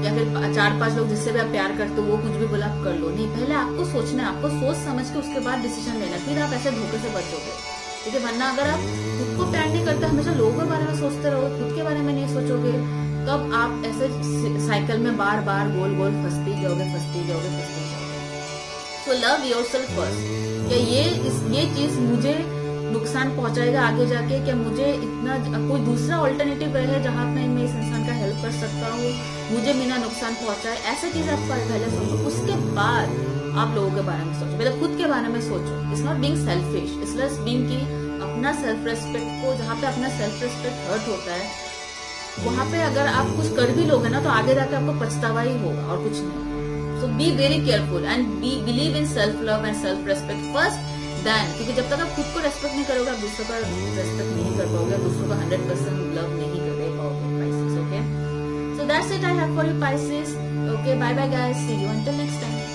या फिर 4-5 लोग जिससे भी आप प्यार करते हो वो कुछ भी बोला आप कर लो. नहीं, पहले आपको सोचना है, आपको सोच समझ के उसके बाद डिसीजन लेना, फिर आप ऐसे धोखे से बचोगे. ठीक है, वरना अगर आप खुद को प्यार नहीं करते, हमेशा लोगों के बारे में सोचते रहोगे, खुद के बारे में नहीं सोचोगे, तब आप ऐसे साइकिल में बार बार गोल गोल फंसते जाओगे. So love yourself first. क्या ये चीज मुझे नुकसान पहुंचाएगा आगे जाके? क्या मुझे इतना कोई दूसरा ऑल्टरनेटिव है जहां मैं इस इंसान का हेल्प कर सकता हूँ, मुझे बिना नुकसान पहुंचाए? ऐसा चीज आप पहले सोचो, उसके बाद आप लोगों के बारे में सोचो. पहले खुद के बारे में सोचो. It's not being selfish, it's just being कि अपना सेल्फ रेस्पेक्ट को, जहाँ पे अपना सेल्फ रेस्पेक्ट हर्ट होता है, वहां पे अगर आप कुछ कर भी लोगे ना तो आगे जाके आपको पछतावा ही होगा और कुछ नहीं. So be very careful and believe in self love and self respect first. Then, क्योंकि जब तक आप खुद को रेस्पेक्ट नहीं करोगे, आप दूसरों का रेस्पेक्ट नहीं कर पाओगे, दूसरों का 100% लव नहीं कर पाओगे. Pisces, okay? So that's it I have for you, Pisces. Okay, bye bye guys. See you until next time.